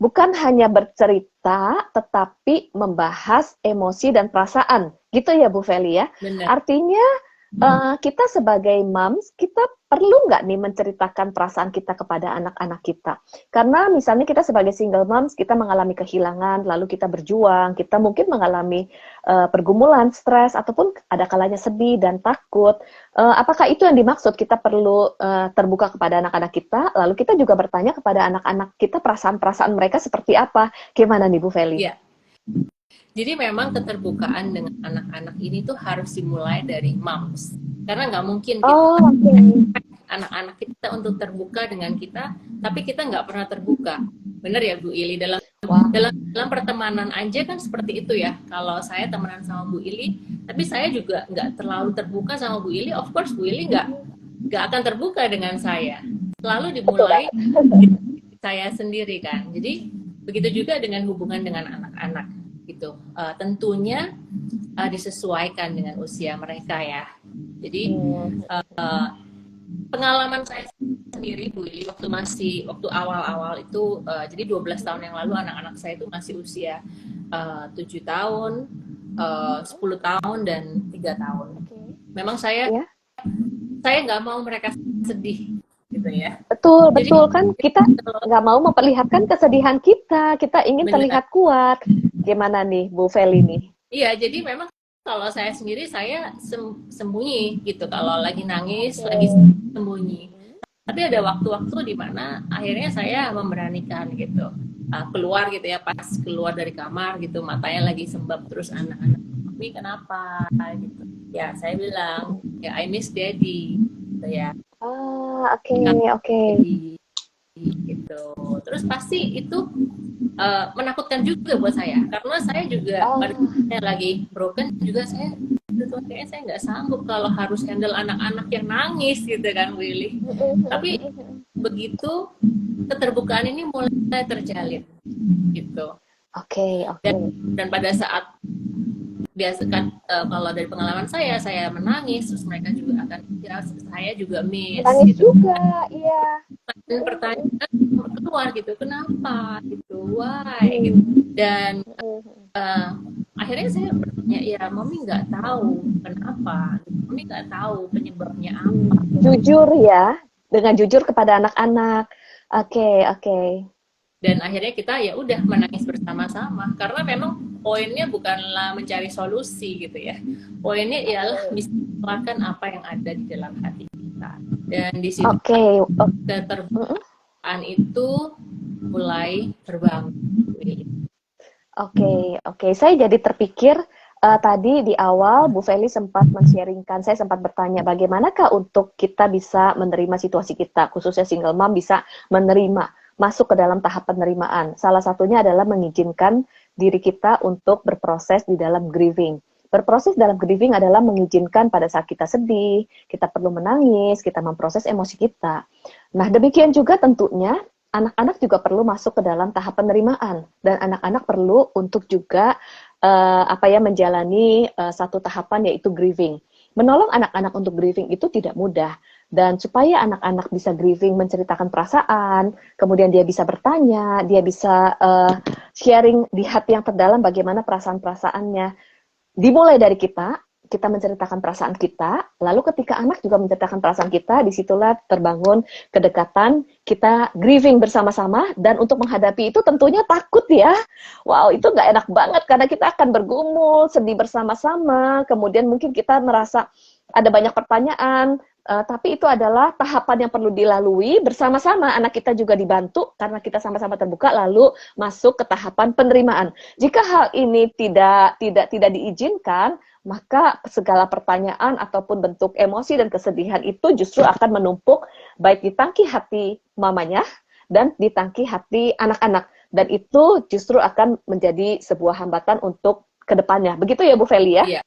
bukan hanya bercerita, tetapi membahas emosi dan perasaan. Gitu ya Bu Feli ya? Benar. Artinya kita sebagai moms, kita perlu nggak nih menceritakan perasaan kita kepada anak-anak kita? Karena misalnya kita sebagai single moms, kita mengalami kehilangan, lalu kita berjuang, kita mungkin mengalami pergumulan, stres, ataupun ada kalanya sedih dan takut. Apakah itu yang dimaksud? Kita perlu terbuka kepada anak-anak kita, lalu kita juga bertanya kepada anak-anak kita perasaan-perasaan mereka seperti apa? Gimana nih Bu Feli? Iya. Jadi memang keterbukaan dengan anak-anak ini tuh harus dimulai dari moms. Karena nggak mungkin anak-anak kita untuk terbuka dengan kita, tapi kita nggak pernah terbuka. Bener ya Bu Ili? Dalam pertemanan aja kan seperti itu ya. Kalau saya temenan sama Bu Ili, tapi saya juga nggak terlalu terbuka sama Bu Ili, of course Bu Ili nggak akan terbuka dengan saya. Selalu dimulai dari saya sendiri kan. Jadi begitu juga dengan hubungan dengan anak-anak. Gitu. Tentunya disesuaikan dengan usia mereka ya. Jadi pengalaman saya sendiri Bu Ili, waktu awal-awal itu, jadi 12 tahun yang lalu anak-anak saya itu masih usia 7 tahun, 10 tahun dan 3 tahun. Memang saya nggak mau mereka sedih gitu gitu ya. Betul, Jadi betul kan kita kalau nggak mau memperlihatkan kesedihan kita ingin benar, terlihat kuat. Gimana nih Bu Feli nih? iya, jadi memang kalau saya sendiri saya sembunyi gitu. Kalau lagi nangis, lagi Oke. sembunyi. Tapi ada waktu-waktu di mana akhirnya saya memberanikan gitu. Keluar gitu ya, pas keluar dari kamar gitu, matanya lagi sembab terus anak-anak, "Mami kenapa?" gitu. Ya, saya bilang, "Ya I miss daddy." Gitu ya. Ah, oke, oke. Daddy gitu. Terus pasti itu menakutkan juga buat saya karena saya juga pada Ah, saat saya lagi broken juga saya kayaknya saya nggak sanggup kalau harus handle anak-anak yang nangis gitu kan Willy. Tapi begitu keterbukaan ini mulai terjalin gitu. oke, oke. Dan pada saat biasa kan kalau dari pengalaman saya menangis terus mereka juga akan ya saya juga miss Menangis gitu. juga, iya. Dan pertanyaan keluar gitu kenapa gitu why gitu. Hmm. Dan akhirnya saya bertanya ya mami nggak tahu kenapa mami nggak tahu penyebabnya apa Jujur ya, dengan jujur kepada anak-anak. Oke, oke. dan akhirnya kita ya udah menangis bersama-sama karena memang poinnya bukanlah mencari solusi gitu ya, poinnya ialah bisa mengeluarkan apa yang ada di dalam hati kita dan di situ Oke, keterbukaan itu mulai terbangun. oke, oke. Saya jadi terpikir tadi di awal Bu Feli sempat men-sharingkan, saya sempat bertanya bagaimanakah untuk kita bisa menerima situasi kita, khususnya single mom bisa menerima, masuk ke dalam tahap penerimaan. Salah satunya adalah mengizinkan diri kita untuk berproses di dalam grieving. Berproses dalam grieving adalah mengizinkan pada saat kita sedih, kita perlu menangis, kita memproses emosi kita. Nah, demikian juga tentunya anak-anak juga perlu masuk ke dalam tahap penerimaan dan anak-anak perlu untuk juga menjalani satu tahapan yaitu grieving. Menolong anak-anak untuk grieving itu tidak mudah dan supaya anak-anak bisa grieving menceritakan perasaan, kemudian dia bisa bertanya, dia bisa sharing di hati yang terdalam bagaimana perasaan-perasaannya. Dimulai dari kita menceritakan perasaan kita, lalu ketika anak juga menceritakan perasaan kita, disitulah terbangun kedekatan, kita grieving bersama-sama, dan untuk menghadapi itu tentunya takut ya. Wow, itu nggak enak banget, karena kita akan bergumul, sedih bersama-sama, kemudian mungkin kita merasa ada banyak pertanyaan, tapi itu adalah tahapan yang perlu dilalui bersama-sama, anak kita juga dibantu, karena kita sama-sama terbuka, lalu masuk ke tahapan penerimaan. Jika hal ini tidak diizinkan, maka segala pertanyaan ataupun bentuk emosi dan kesedihan itu justru akan menumpuk baik di tangki hati mamanya dan di tangki hati anak-anak. Dan itu justru akan menjadi sebuah hambatan untuk kedepannya. Begitu ya Bu Feli ya? Iya,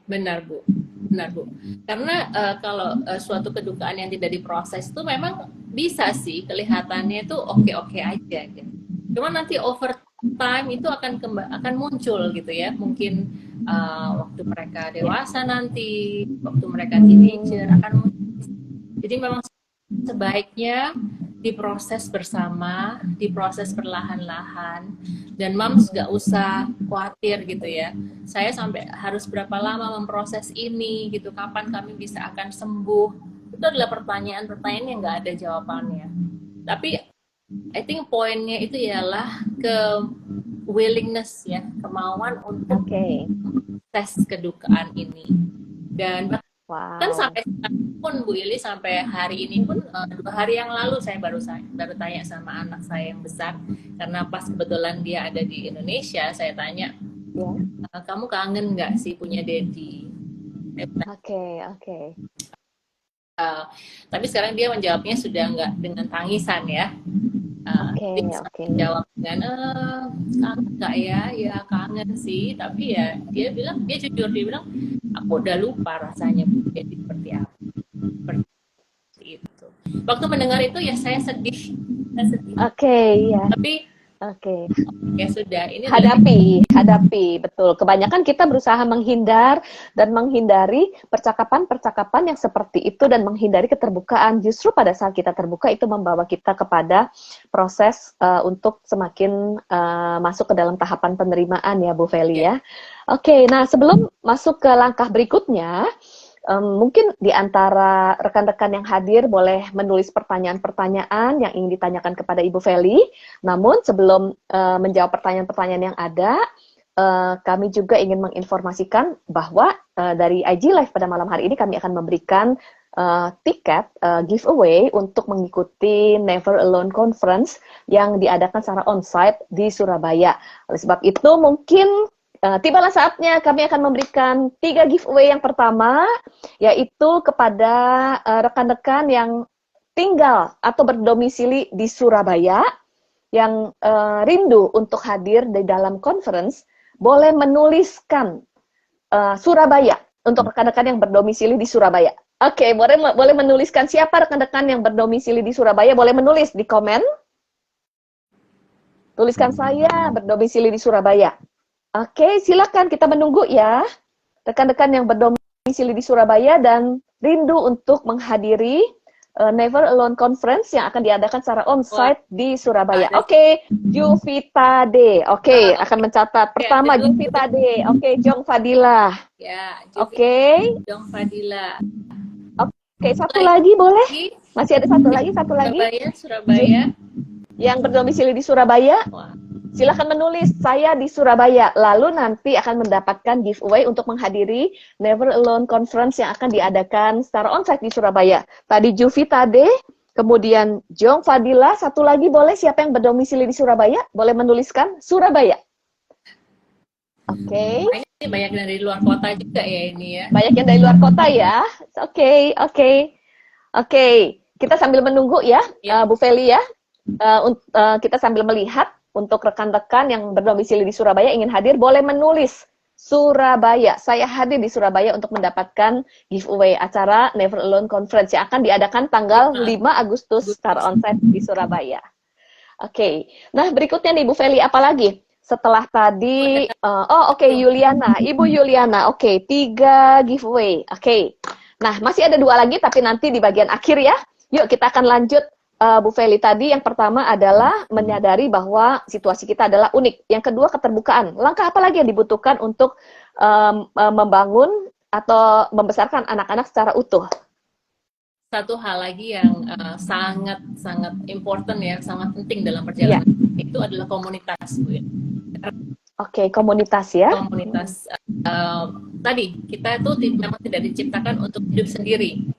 benar Bu, benar Bu. Karena kalau suatu kedukaan yang tidak diproses itu memang bisa sih kelihatannya itu oke-oke aja gitu. Cuma nanti over time itu akan muncul gitu ya. Mungkin waktu mereka dewasa nanti, waktu mereka teenager akan muncul. Jadi memang sebaiknya diproses bersama, diproses perlahan-lahan, dan moms gak usah khawatir gitu ya. Saya sampai harus berapa lama memproses ini gitu, kapan kami bisa akan sembuh. Itu adalah pertanyaan-pertanyaan yang gak ada jawabannya. Tapi I think poinnya itu ialah ke willingness ya, kemauan untuk tes kedukaan ini. Dan kan sampai sekarang pun Bu Ili sampai hari ini pun 2 hari yang lalu saya baru tanya sama anak saya yang besar karena pas kebetulan dia ada di Indonesia, saya tanya kamu kangen nggak sih punya daddy? Oke. Tapi sekarang dia menjawabnya sudah nggak dengan tangisan ya. Dia jawab dengan kangen nggak ya? Ya kangen sih, tapi ya dia jujur dia bilang aku udah lupa rasanya jadi seperti apa. Seperti itu. Waktu mendengar itu ya saya sedih. Iya. Tapi ya sudah, ini hadapi, betul. Kebanyakan kita berusaha menghindar dan menghindari percakapan-percakapan yang seperti itu dan menghindari keterbukaan. Justru pada saat kita terbuka itu membawa kita kepada proses untuk semakin masuk ke dalam tahapan penerimaan ya Bu Feli ya. Oke, nah sebelum masuk ke langkah berikutnya, Mungkin di antara rekan-rekan yang hadir boleh menulis pertanyaan-pertanyaan yang ingin ditanyakan kepada Ibu Feli. Namun sebelum menjawab pertanyaan-pertanyaan yang ada, kami juga ingin menginformasikan bahwa dari IG Live pada malam hari ini kami akan memberikan tiket giveaway untuk mengikuti Never Alone Conference yang diadakan secara onsite di Surabaya. Oleh sebab itu mungkin tibalah saatnya kami akan memberikan 3 giveaway. Yang pertama yaitu kepada rekan-rekan yang tinggal atau berdomisili di Surabaya yang rindu untuk hadir di dalam conference, boleh menuliskan Surabaya untuk rekan-rekan yang berdomisili di Surabaya. Oke, boleh menuliskan siapa rekan-rekan yang berdomisili di Surabaya, boleh menulis di komen. Tuliskan saya berdomisili di Surabaya. Oke, silakan kita menunggu ya. Rekan-rekan yang berdomisili di Surabaya dan rindu untuk menghadiri Never Alone Conference yang akan diadakan secara onsite di Surabaya. Oke, Juvita D. Oke, akan mencatat. Pertama, Juvita D. Oke, Jong Fadila. Ya, Oke. Jong Fadila. Oke, satu lagi boleh? Masih ada satu lagi. Surabaya. Yang berdomisili di Surabaya. Wah. Silakan menulis saya di Surabaya, lalu nanti akan mendapatkan giveaway untuk menghadiri Never Alone Conference yang akan diadakan secara onsite di Surabaya. Tadi Juvita D, kemudian Jong Fadila, satu lagi boleh, siapa yang berdomisili di Surabaya? Boleh menuliskan Surabaya. Oke. Banyak dari luar kota juga ya ini ya. Banyak yang dari luar kota ya. Oke. Kita sambil menunggu ya, Bu Feli ya. Kita sambil melihat. Untuk rekan-rekan yang berdomisili di Surabaya ingin hadir, boleh menulis Surabaya. Saya hadir di Surabaya untuk mendapatkan giveaway acara Never Alone Conference yang akan diadakan tanggal 5 Agustus secara onsite di Surabaya. Oke. Nah, berikutnya nih Bu Feli, apa lagi? Setelah tadi, Yuliana. Ibu Yuliana, 3 giveaway. Oke. Nah, masih ada 2 lagi, tapi nanti di bagian akhir ya. Yuk, kita akan lanjut. Bu Feli, tadi yang pertama adalah menyadari bahwa situasi kita adalah unik. Yang kedua, keterbukaan. Langkah apa lagi yang dibutuhkan untuk membangun atau membesarkan anak-anak secara utuh? Satu hal lagi yang sangat important ya, sangat penting dalam perjalanan itu adalah komunitas, Bu. Oke, komunitas ya. Komunitas. Tadi kita itu memang tidak diciptakan untuk hidup sendiri,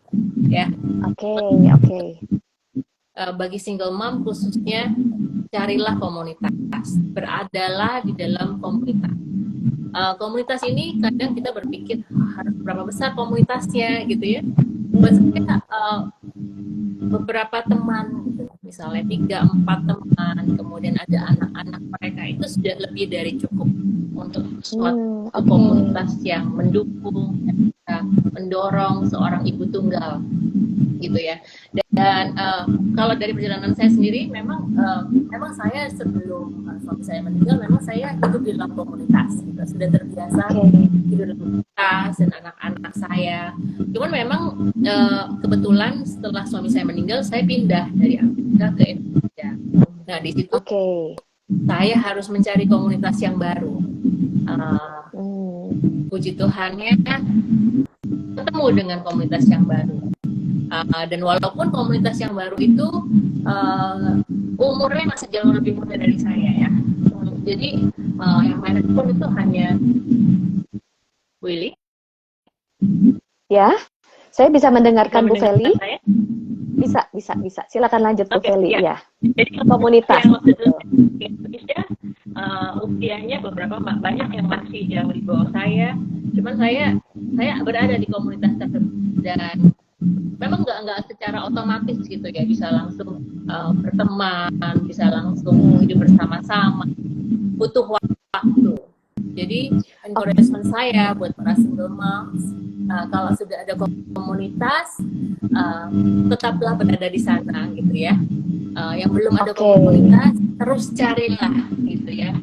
ya. Oke. Bagi single mom khususnya, carilah komunitas, beradalah di dalam komunitas. Komunitas ini kadang kita berpikir harus berapa besar komunitasnya gitu ya. Buat saya beberapa teman gitu, misalnya 3-4 teman, kemudian ada anak-anak, mereka itu sudah lebih dari cukup untuk suatu komunitas yang mendukung, yang bisa mendorong seorang ibu tunggal gitu ya. Dan kalau dari perjalanan saya sendiri, memang saya sebelum suami saya meninggal, memang saya hidup di dalam komunitas gitu. Sudah terbiasa hidup di komunitas dan anak-anak saya. Cuman memang kebetulan setelah suami saya meninggal, saya pindah dari Amerika ke Indonesia. Nah, di situ saya harus mencari komunitas yang baru. Puji Tuhannya ketemu dengan komunitas yang baru. Dan walaupun komunitas yang baru itu umurnya masih jauh lebih muda dari saya ya. Jadi yang merespon itu hanya Willy. Ya, saya bisa mendengarkan Bu Feli. Saya? Bisa. Silakan lanjut Bu Feli ya. Jadi komunitas. Yang waktu itu di Indonesia usianya banyak yang masih jauh di bawah saya. Cuman saya berada di komunitas tersebut dan memang nggak secara otomatis gitu ya bisa langsung berteman, bisa langsung hidup bersama-sama, butuh waktu. Jadi encouragement saya buat para single moms, kalau sudah ada komunitas, tetaplah berada di sana gitu ya. Yang belum ada komunitas, terus carilah gitu ya.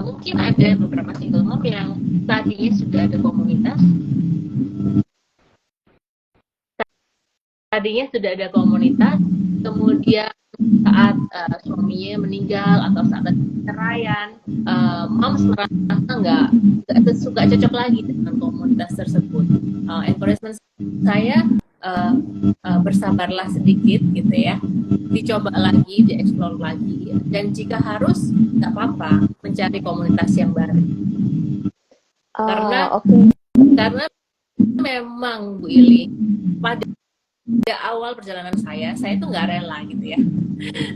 Mungkin ada beberapa single mom yang tadinya sudah ada komunitas, kemudian saat suaminya meninggal atau saat ada perceraian, moms merasa nggak suka cocok lagi dengan komunitas tersebut. Encouragement saya, bersabarlah sedikit gitu ya, dicoba lagi, dieksplor lagi, dan jika harus nggak apa-apa mencari komunitas yang baru. Karena karena memang Bu Ili, pada awal perjalanan saya itu nggak rela gitu ya.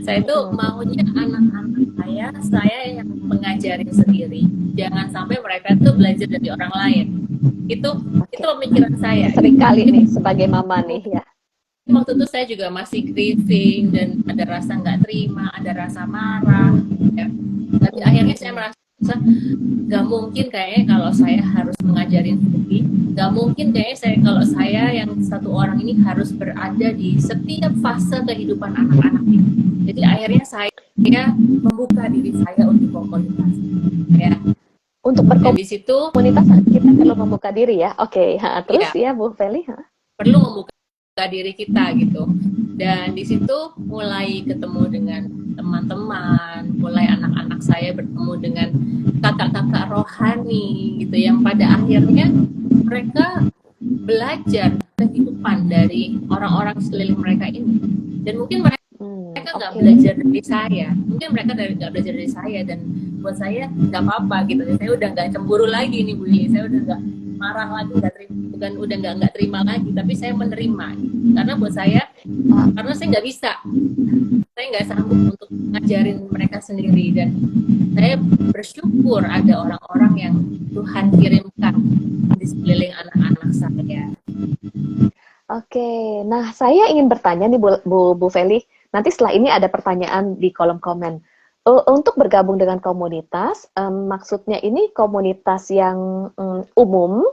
Saya itu maunya anak-anak saya yang mengajarin sendiri. Jangan sampai mereka tuh belajar dari orang lain. Itu pemikiran saya. Seringkali nih sebagai mama nih ya. Waktu itu saya juga masih grieving dan ada rasa nggak terima, ada rasa marah. Ya. Tapi akhirnya saya merasa nggak mungkin kayaknya kalau saya harus mengajarin sendiri, nggak mungkin kayaknya kalau saya yang satu orang ini harus berada di setiap fase kehidupan anak-anak ini. Jadi akhirnya saya membuka diri saya untuk komunitas. Ya. Untuk berkomunitas kita perlu membuka diri ya. Oke, terus ya Bu Feli. Perlu membuka diri kita gitu. Dan di situ mulai ketemu dengan teman-teman, mulai anak-anak saya bertemu dengan kakak-kakak rohani gitu, yang pada akhirnya mereka belajar kehidupan dari orang-orang sekeliling mereka ini. Dan mungkin mereka nggak belajar dari saya, mungkin mereka nggak belajar dari saya, dan buat saya nggak apa-apa gitu. Saya udah nggak cemburu lagi nih Bu Ili, saya udah nggak marah lagi, udah nggak terima lagi, tapi saya menerima. Karena buat saya, karena saya nggak bisa, saya nggak sanggup untuk ngajarin mereka sendiri, dan saya bersyukur ada orang-orang yang Tuhan kirimkan di sekeliling anak-anak saya. Oke, nah saya ingin bertanya nih Bu Feli. Nanti setelah ini ada pertanyaan di kolom komen. Untuk bergabung dengan komunitas, maksudnya ini komunitas yang umum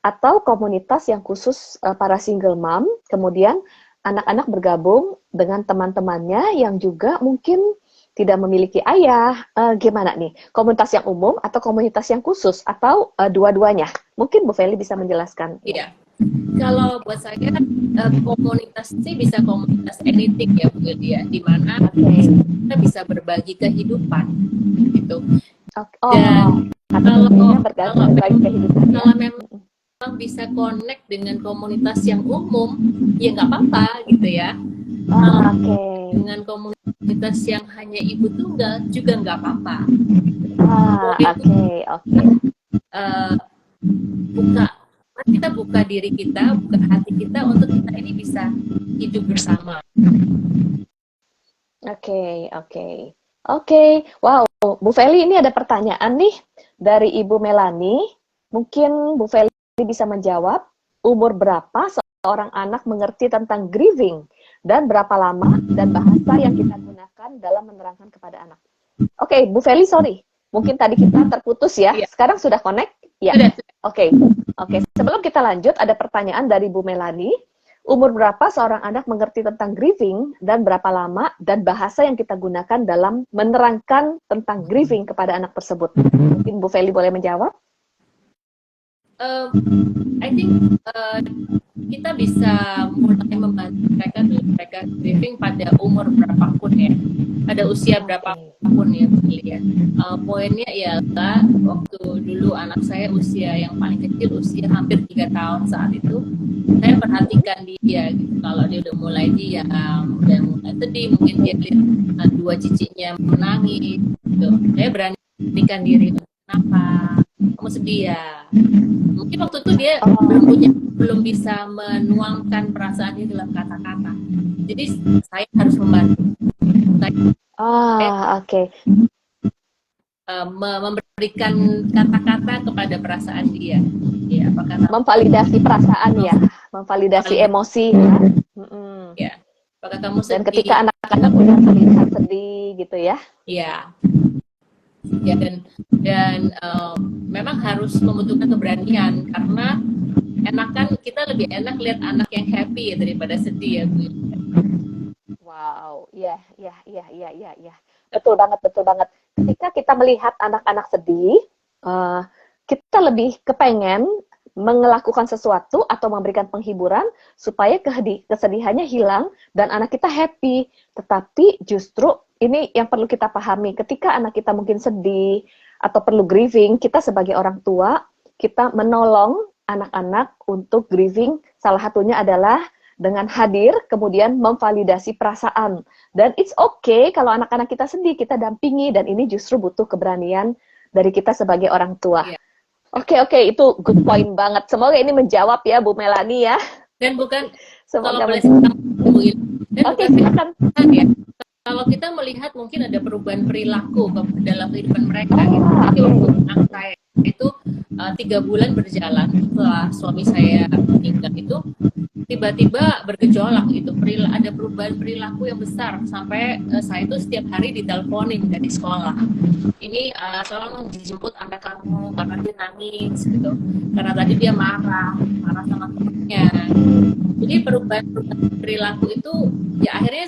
atau komunitas yang khusus para single mom, kemudian anak-anak bergabung dengan teman-temannya yang juga mungkin tidak memiliki ayah, gimana nih? Komunitas yang umum atau komunitas yang khusus atau dua-duanya? Mungkin Bu Feli bisa menjelaskan. Iya. Kalau buat saya komunitas sih bisa komunitas anything ya Bu Lydia, di mana kita bisa berbagi kehidupan gitu. Dan kalau memang bisa connect dengan komunitas yang umum, ya nggak apa-apa gitu ya. Dengan komunitas yang hanya ibu tunggal juga nggak apa-apa. Kita buka diri kita, buka hati kita untuk kita ini bisa hidup bersama. Oke. Wow, Bu Feli, ini ada pertanyaan nih dari Ibu Melani. Mungkin Bu Feli bisa menjawab, umur berapa seorang anak mengerti tentang grieving dan berapa lama dan bahasa yang kita gunakan dalam menerangkan kepada anak. Oke, Bu Feli, sorry. Mungkin tadi kita terputus ya. Sekarang sudah connect? Ya. Oke. Sebelum kita lanjut, ada pertanyaan dari Bu Melani. Umur berapa seorang anak mengerti tentang grieving dan berapa lama dan bahasa yang kita gunakan dalam menerangkan tentang grieving kepada anak tersebut? Mungkin Bu Feli boleh menjawab? I think kita bisa mulai membantu mereka grieving pada umur berapapun ya, pada usia berapapun ya Bu Lia. Poinnya ialah waktu dulu anak saya usia yang paling kecil, usia hampir 3 tahun saat itu, saya perhatikan dia gitu. Kalau dia udah mulai diam, udah mulai sedih, mungkin dia lihat dua cicitnya menangis gitu. Saya beranikan diri, kenapa kamu sedih ya? Mungkin waktu itu dia belum bisa menuangkan perasaannya dalam kata-kata. Jadi saya harus membantu. Memberikan kata-kata kepada perasaan dia. Ya, memvalidasi perasaan ya, memvalidasi emosi. Ya. Apakah kamu sedih? Dan ketika anak-anak udah terlihat sedih gitu ya. Iya. Ya, dan memang harus membutuhkan keberanian, karena kita lebih enak lihat anak yang happy ya daripada sedih ya Bu. Wow, iya. Betul banget. Ketika kita melihat anak-anak sedih, kita lebih kepengen melakukan sesuatu atau memberikan penghiburan supaya kesedihannya hilang dan anak kita happy. Tetapi justru ini yang perlu kita pahami, ketika anak kita mungkin sedih atau perlu grieving, kita sebagai orang tua, kita menolong anak-anak untuk grieving, salah satunya adalah dengan hadir, kemudian memvalidasi perasaan. Dan it's okay kalau anak-anak kita sedih, kita dampingi, dan ini justru butuh keberanian dari kita sebagai orang tua. Iya. Oke, itu good point banget. Semoga ini menjawab ya Bu Melani ya. Dan bukan, Semoga kalau boleh Bu Ili, dan Oke, bukan silakan. ya, kalau kita melihat mungkin ada perubahan perilaku dalam kehidupan mereka, gitu. Jadi waktu anak saya itu 3 bulan berjalan setelah suami saya meninggal itu, tiba-tiba bergejolak itu, ada perubahan perilaku yang besar sampai saya itu setiap hari diteleponin dari sekolah. Ini tolong dijemput anak kamu karena dia nangis gitu. Karena tadi dia marah sama temennya. Jadi perubahan perilaku itu ya akhirnya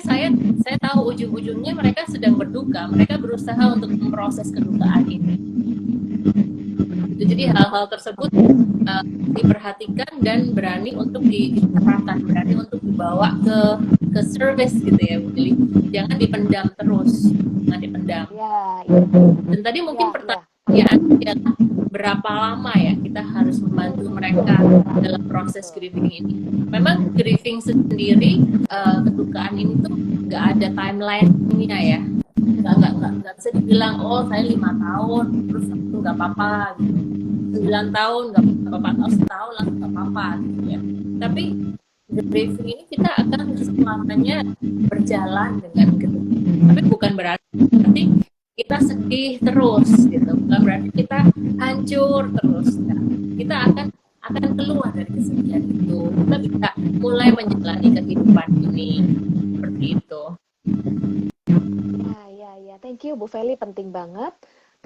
saya tahu ujung-ujungnya mereka sedang berduka. Mereka berusaha untuk memproses kedukaan ini. Jadi hal-hal tersebut diperhatikan dan berani untuk diterapkan, berani untuk dibawa ke service gitu ya Bu Ili. Jangan dipendam terus, jangan dipendam. Ya. Dan tadi mungkin pertanyaan adalah berapa lama ya kita harus membantu mereka dalam proses grieving ini. Memang grieving sendiri, kedukaan ini tuh nggak ada timeline-nya ya. Nggak bisa dibilang oh saya 5 tahun terus itu nggak apa-apa gitu. 9 tahun nggak apa-apa, atau setahun langsung nggak apa-apa gitu ya. Tapi grieving ini kita akan selamanya berjalan dengan gitu. Tapi bukan berarti kita sedih terus gitu, bukan berarti kita hancur terus. Nah, kita akan keluar dari kesedihan itu. Kita bisa mulai menjalani kehidupan ini seperti itu. Ya. Thank you Bu Feli, penting banget.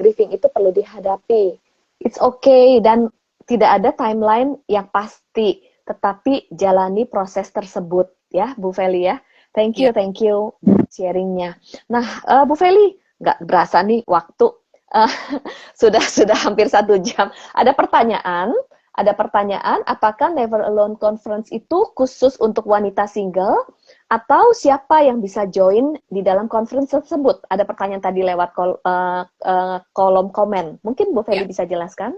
Grieving itu perlu dihadapi. It's okay, dan tidak ada timeline yang pasti, tetapi jalani proses tersebut ya Bu Feli ya. Thank you sharingnya. Nah Bu Feli, nggak berasa nih waktu sudah hampir 1 jam. Ada pertanyaan, apakah Never Alone Conference itu khusus untuk wanita single atau siapa yang bisa join di dalam conference tersebut? Ada pertanyaan tadi lewat kolom komen. Mungkin Bu Feli bisa jelaskan?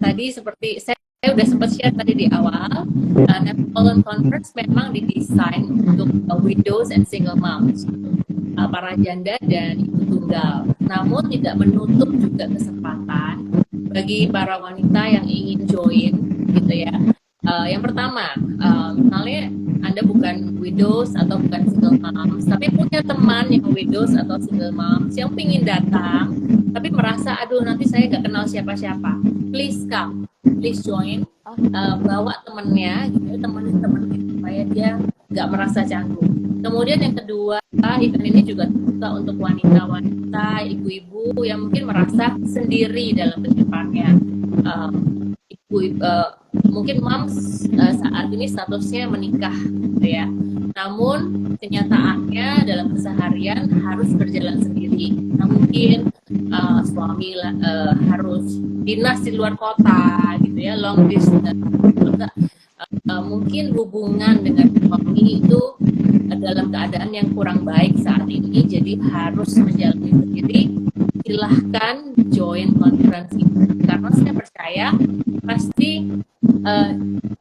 Tadi seperti saya udah sempat share tadi di awal, Never Alone Conference memang didesain untuk widows and single moms, para janda dan ibu tunggal. Namun tidak menutup juga kesempatan bagi para wanita yang ingin join, gitu ya. Yang pertama, misalnya Anda bukan widows atau bukan single moms, tapi punya teman yang widows atau single moms yang ingin datang, tapi merasa, aduh nanti saya nggak kenal siapa-siapa. Please come, please join. Bawa temennya, gitu, temen supaya dia nggak merasa canggung. Kemudian yang kedua, event ini juga terbuka untuk wanita-wanita, ibu-ibu yang mungkin merasa sendiri dalam kehidupannya. Mungkin moms saat ini statusnya menikah gitu ya, namun kenyataannya dalam keseharian harus berjalan sendiri. Nah, mungkin suami harus dinas di luar kota gitu ya, long distance. Mungkin hubungan dengan suami itu dalam keadaan yang kurang baik saat ini, jadi harus menjalani sendiri. Silahkan join conference ini, karena saya percaya pasti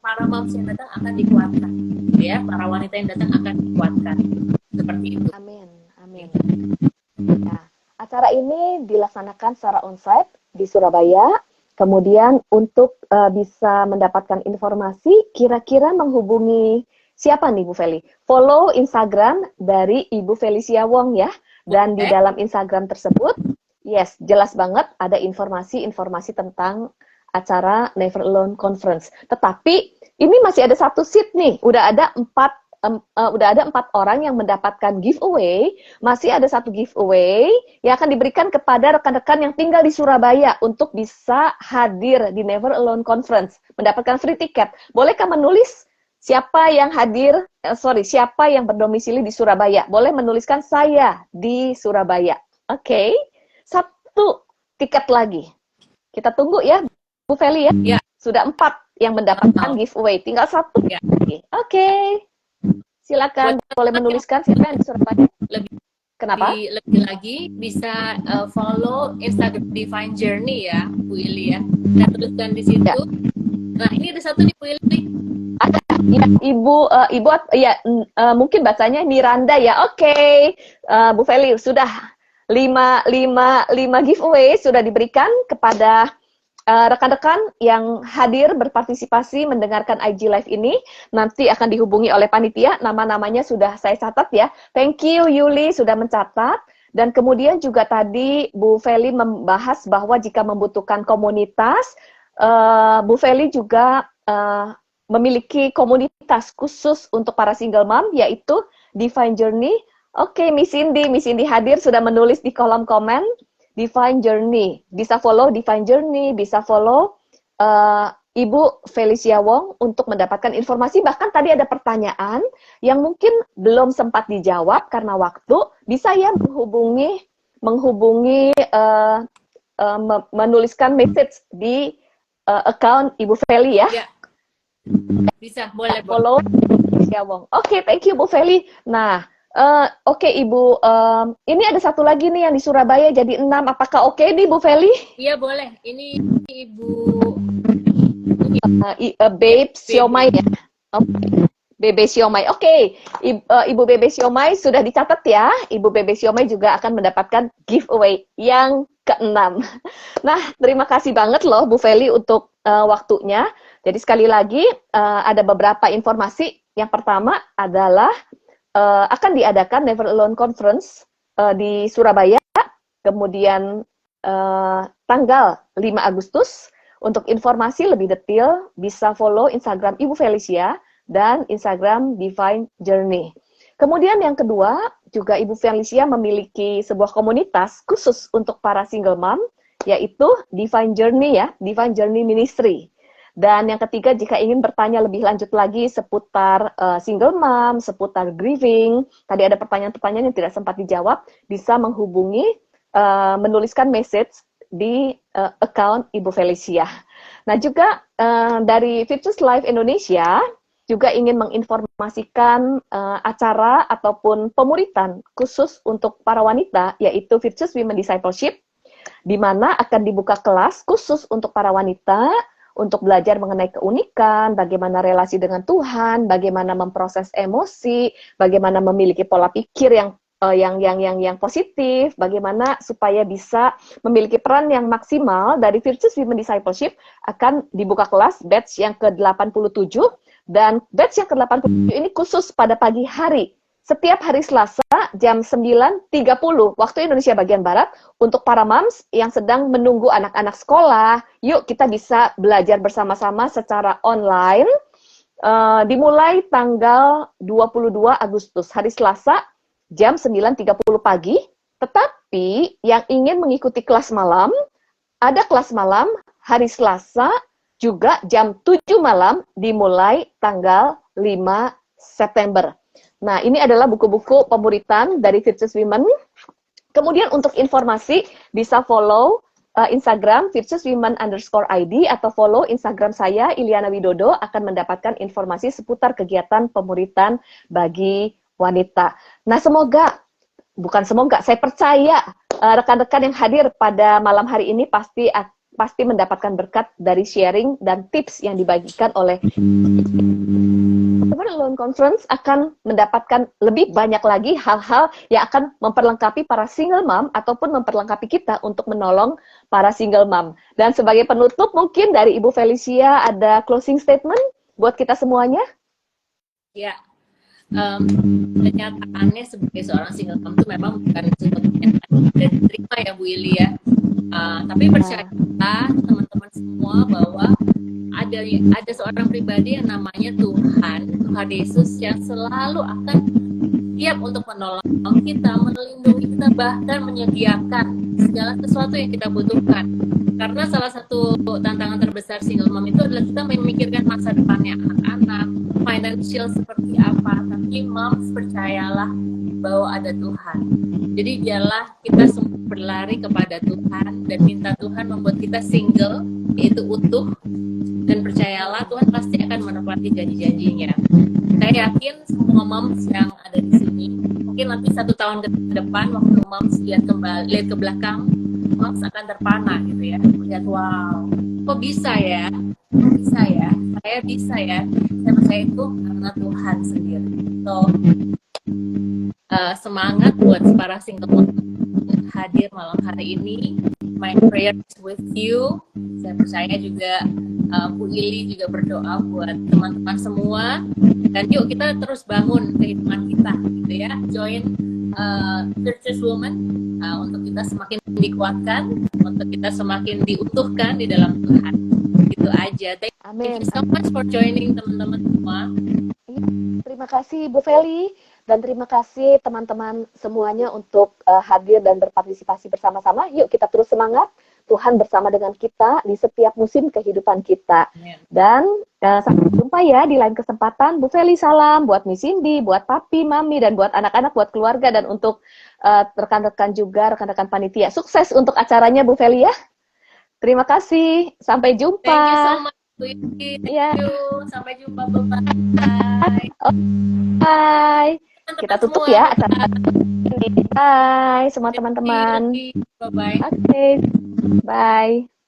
para moms yang datang akan dikuatkan, ya, para wanita yang datang akan dikuatkan, seperti itu. Amin. Nah, acara ini dilaksanakan secara onsite di Surabaya. Kemudian untuk bisa mendapatkan informasi, kira-kira menghubungi siapa nih Bu Feli? Follow Instagram dari Ibu Felicia Wong ya. Dan di dalam Instagram tersebut, yes, jelas banget ada informasi-informasi tentang acara Never Alone Conference. Tetapi ini masih ada 1 seat nih. Udah ada 4 orang yang mendapatkan giveaway. Masih ada 1 giveaway yang akan diberikan kepada rekan-rekan yang tinggal di Surabaya untuk bisa hadir di Never Alone Conference, mendapatkan free tiket. Bolehkah menulis siapa yang siapa yang berdomisili di Surabaya? Boleh menuliskan saya di Surabaya. Oke. 1 tiket lagi. Kita tunggu ya Bu Feli ya. Ya. Sudah 4 yang mendapatkan Oh, giveaway. Tinggal satu ya. lagi. Oke. Silakan Buat boleh teman-teman yang menuliskan siapa yang di Surabaya. lebih Kenapa? lebih lagi bisa follow Instagram Divine Journey ya, Bu Ili ya. Saya tuliskan di Ya. situ. Nah, ini ada satu nih Bu Ili. Ada ya, mungkin bacanya Miranda ya. Oke. Bu Feli sudah lima giveaway sudah diberikan kepada rekan-rekan yang hadir berpartisipasi mendengarkan IG Live ini. Nanti akan dihubungi oleh panitia, nama-namanya sudah saya catat ya. Thank you Yuli sudah mencatat. Dan kemudian juga tadi Bu Feli membahas bahwa jika membutuhkan komunitas, Bu Feli juga memiliki komunitas khusus untuk para single mom, yaitu Divine Journey. Oke, Miss Cindy hadir sudah menulis di kolom komen. Divine Journey, bisa follow Divine Journey, bisa follow Ibu Felicia Wong untuk mendapatkan informasi. Bahkan tadi ada pertanyaan yang mungkin belum sempat dijawab karena waktu, bisa ya menghubungi menuliskan message di account Ibu Feli ya. Ya, bisa, boleh. Follow Felicia Wong. Oke, thank you Bu Feli. Nah, oke Ibu, ini ada satu lagi nih yang di Surabaya jadi 6. Apakah oke nih Bu Feli? Iya boleh. Ini Ibu Babe Siomay ya. Bebe Siomay. Oke. Ibu Bebe Siomay sudah dicatat ya. Ibu Bebe Siomay juga akan mendapatkan giveaway yang ke-6. Nah, terima kasih banget loh Bu Feli untuk waktunya. Jadi sekali lagi ada beberapa informasi. Yang pertama adalah akan diadakan Never Alone Conference di Surabaya, kemudian tanggal 5 Agustus. Untuk informasi lebih detail, bisa follow Instagram Ibu Felicia dan Instagram Divine Journey. Kemudian yang kedua, juga Ibu Felicia memiliki sebuah komunitas khusus untuk para single mom, yaitu Divine Journey ya, Divine Journey Ministry. Dan yang ketiga, jika ingin bertanya lebih lanjut lagi seputar single mom, seputar grieving, tadi ada pertanyaan-pertanyaan yang tidak sempat dijawab, bisa menghubungi, menuliskan message di account Ibu Felicia. Nah juga dari Virtuous Life Indonesia juga ingin menginformasikan acara ataupun pemuritan khusus untuk para wanita, yaitu Virtuous Women Discipleship, di mana akan dibuka kelas khusus untuk para wanita untuk belajar mengenai keunikan, bagaimana relasi dengan Tuhan, bagaimana memproses emosi, bagaimana memiliki pola pikir yang positif, bagaimana supaya bisa memiliki peran yang maksimal. Dari Virtuous Women Discipleship akan dibuka kelas batch yang ke-87, dan batch yang ke-87 ini khusus pada pagi hari. Setiap hari Selasa jam 9.30 waktu Indonesia bagian Barat untuk para moms yang sedang menunggu anak-anak sekolah. Yuk kita bisa belajar bersama-sama secara online. Dimulai tanggal 22 Agustus, hari Selasa, jam 9.30 pagi, tetapi yang ingin mengikuti kelas malam, ada kelas malam hari Selasa juga jam 7 malam dimulai tanggal 5 September. Nah, ini adalah buku-buku pemuritan dari Virtuous Women. Kemudian untuk informasi bisa follow Instagram virtuouswomen_id atau follow Instagram saya Iliana Widodo, akan mendapatkan informasi seputar kegiatan pemuritan bagi wanita. Nah, saya percaya rekan-rekan yang hadir pada malam hari ini pasti mendapatkan berkat dari sharing dan tips yang dibagikan oleh Never Alone Conference, akan mendapatkan lebih banyak lagi hal-hal yang akan memperlengkapi para single mom ataupun memperlengkapi kita untuk menolong para single mom. Dan sebagai penutup mungkin dari Ibu Felicia ada closing statement buat kita semuanya? Ya, kenyataannya sebagai seorang single mom itu memang bukan sesuatu yang dan diterima ya Bu Ili ya. Tapi percayalah teman-teman semua bahwa ada seorang pribadi yang namanya Tuhan Yesus yang selalu akan siap untuk menolong kita, melindungi kita, bahkan menyediakan segala sesuatu yang kita butuhkan. Karena salah satu tantangan terbesar single mom itu adalah kita memikirkan masa depannya anak-anak, financial seperti apa. Tapi moms, percayalah, bahwa ada Tuhan. Jadi biarlah kita semua berlari kepada Tuhan dan minta Tuhan membuat kita single, yaitu utuh, dan percayalah Tuhan pasti akan menepati janji-janjinya. Saya yakin semua moms yang ada di sini, mungkin nanti 1 tahun ke depan waktu moms lihat ke belakang, moms akan terpana gitu ya, lihat wow, kok bisa ya, saya bisa ya, saya percaya itu karena Tuhan sendiri. So semangat buat para single mom hadir malam hari ini. My prayer is with you. Saya percaya juga Bu Ili juga berdoa buat teman-teman semua. Dan yuk kita terus bangun kehidupan kita, gitu ya. Join Virtuous Woman untuk kita semakin dikuatkan, untuk kita semakin diutuhkan di dalam Tuhan. Gitu aja. Thank you so much for joining teman-teman semua. Terima kasih Bu Feli dan terima kasih teman-teman semuanya untuk hadir dan berpartisipasi bersama-sama. Yuk kita terus semangat. Tuhan bersama dengan kita di setiap musim kehidupan kita. Dan sampai jumpa ya di lain kesempatan. Bu Feli salam buat Miss Cindy, buat papi, mami, dan buat anak-anak, buat keluarga, dan untuk rekan-rekan juga, rekan-rekan panitia. Sukses untuk acaranya Bu Feli ya. Terima kasih. Sampai jumpa. Thank you so much. Thank you. Sampai jumpa. Bye-bye. Bye. Kita tutup ya acara ini. Bye semua teman-teman. Bye-bye. Oke. Bye.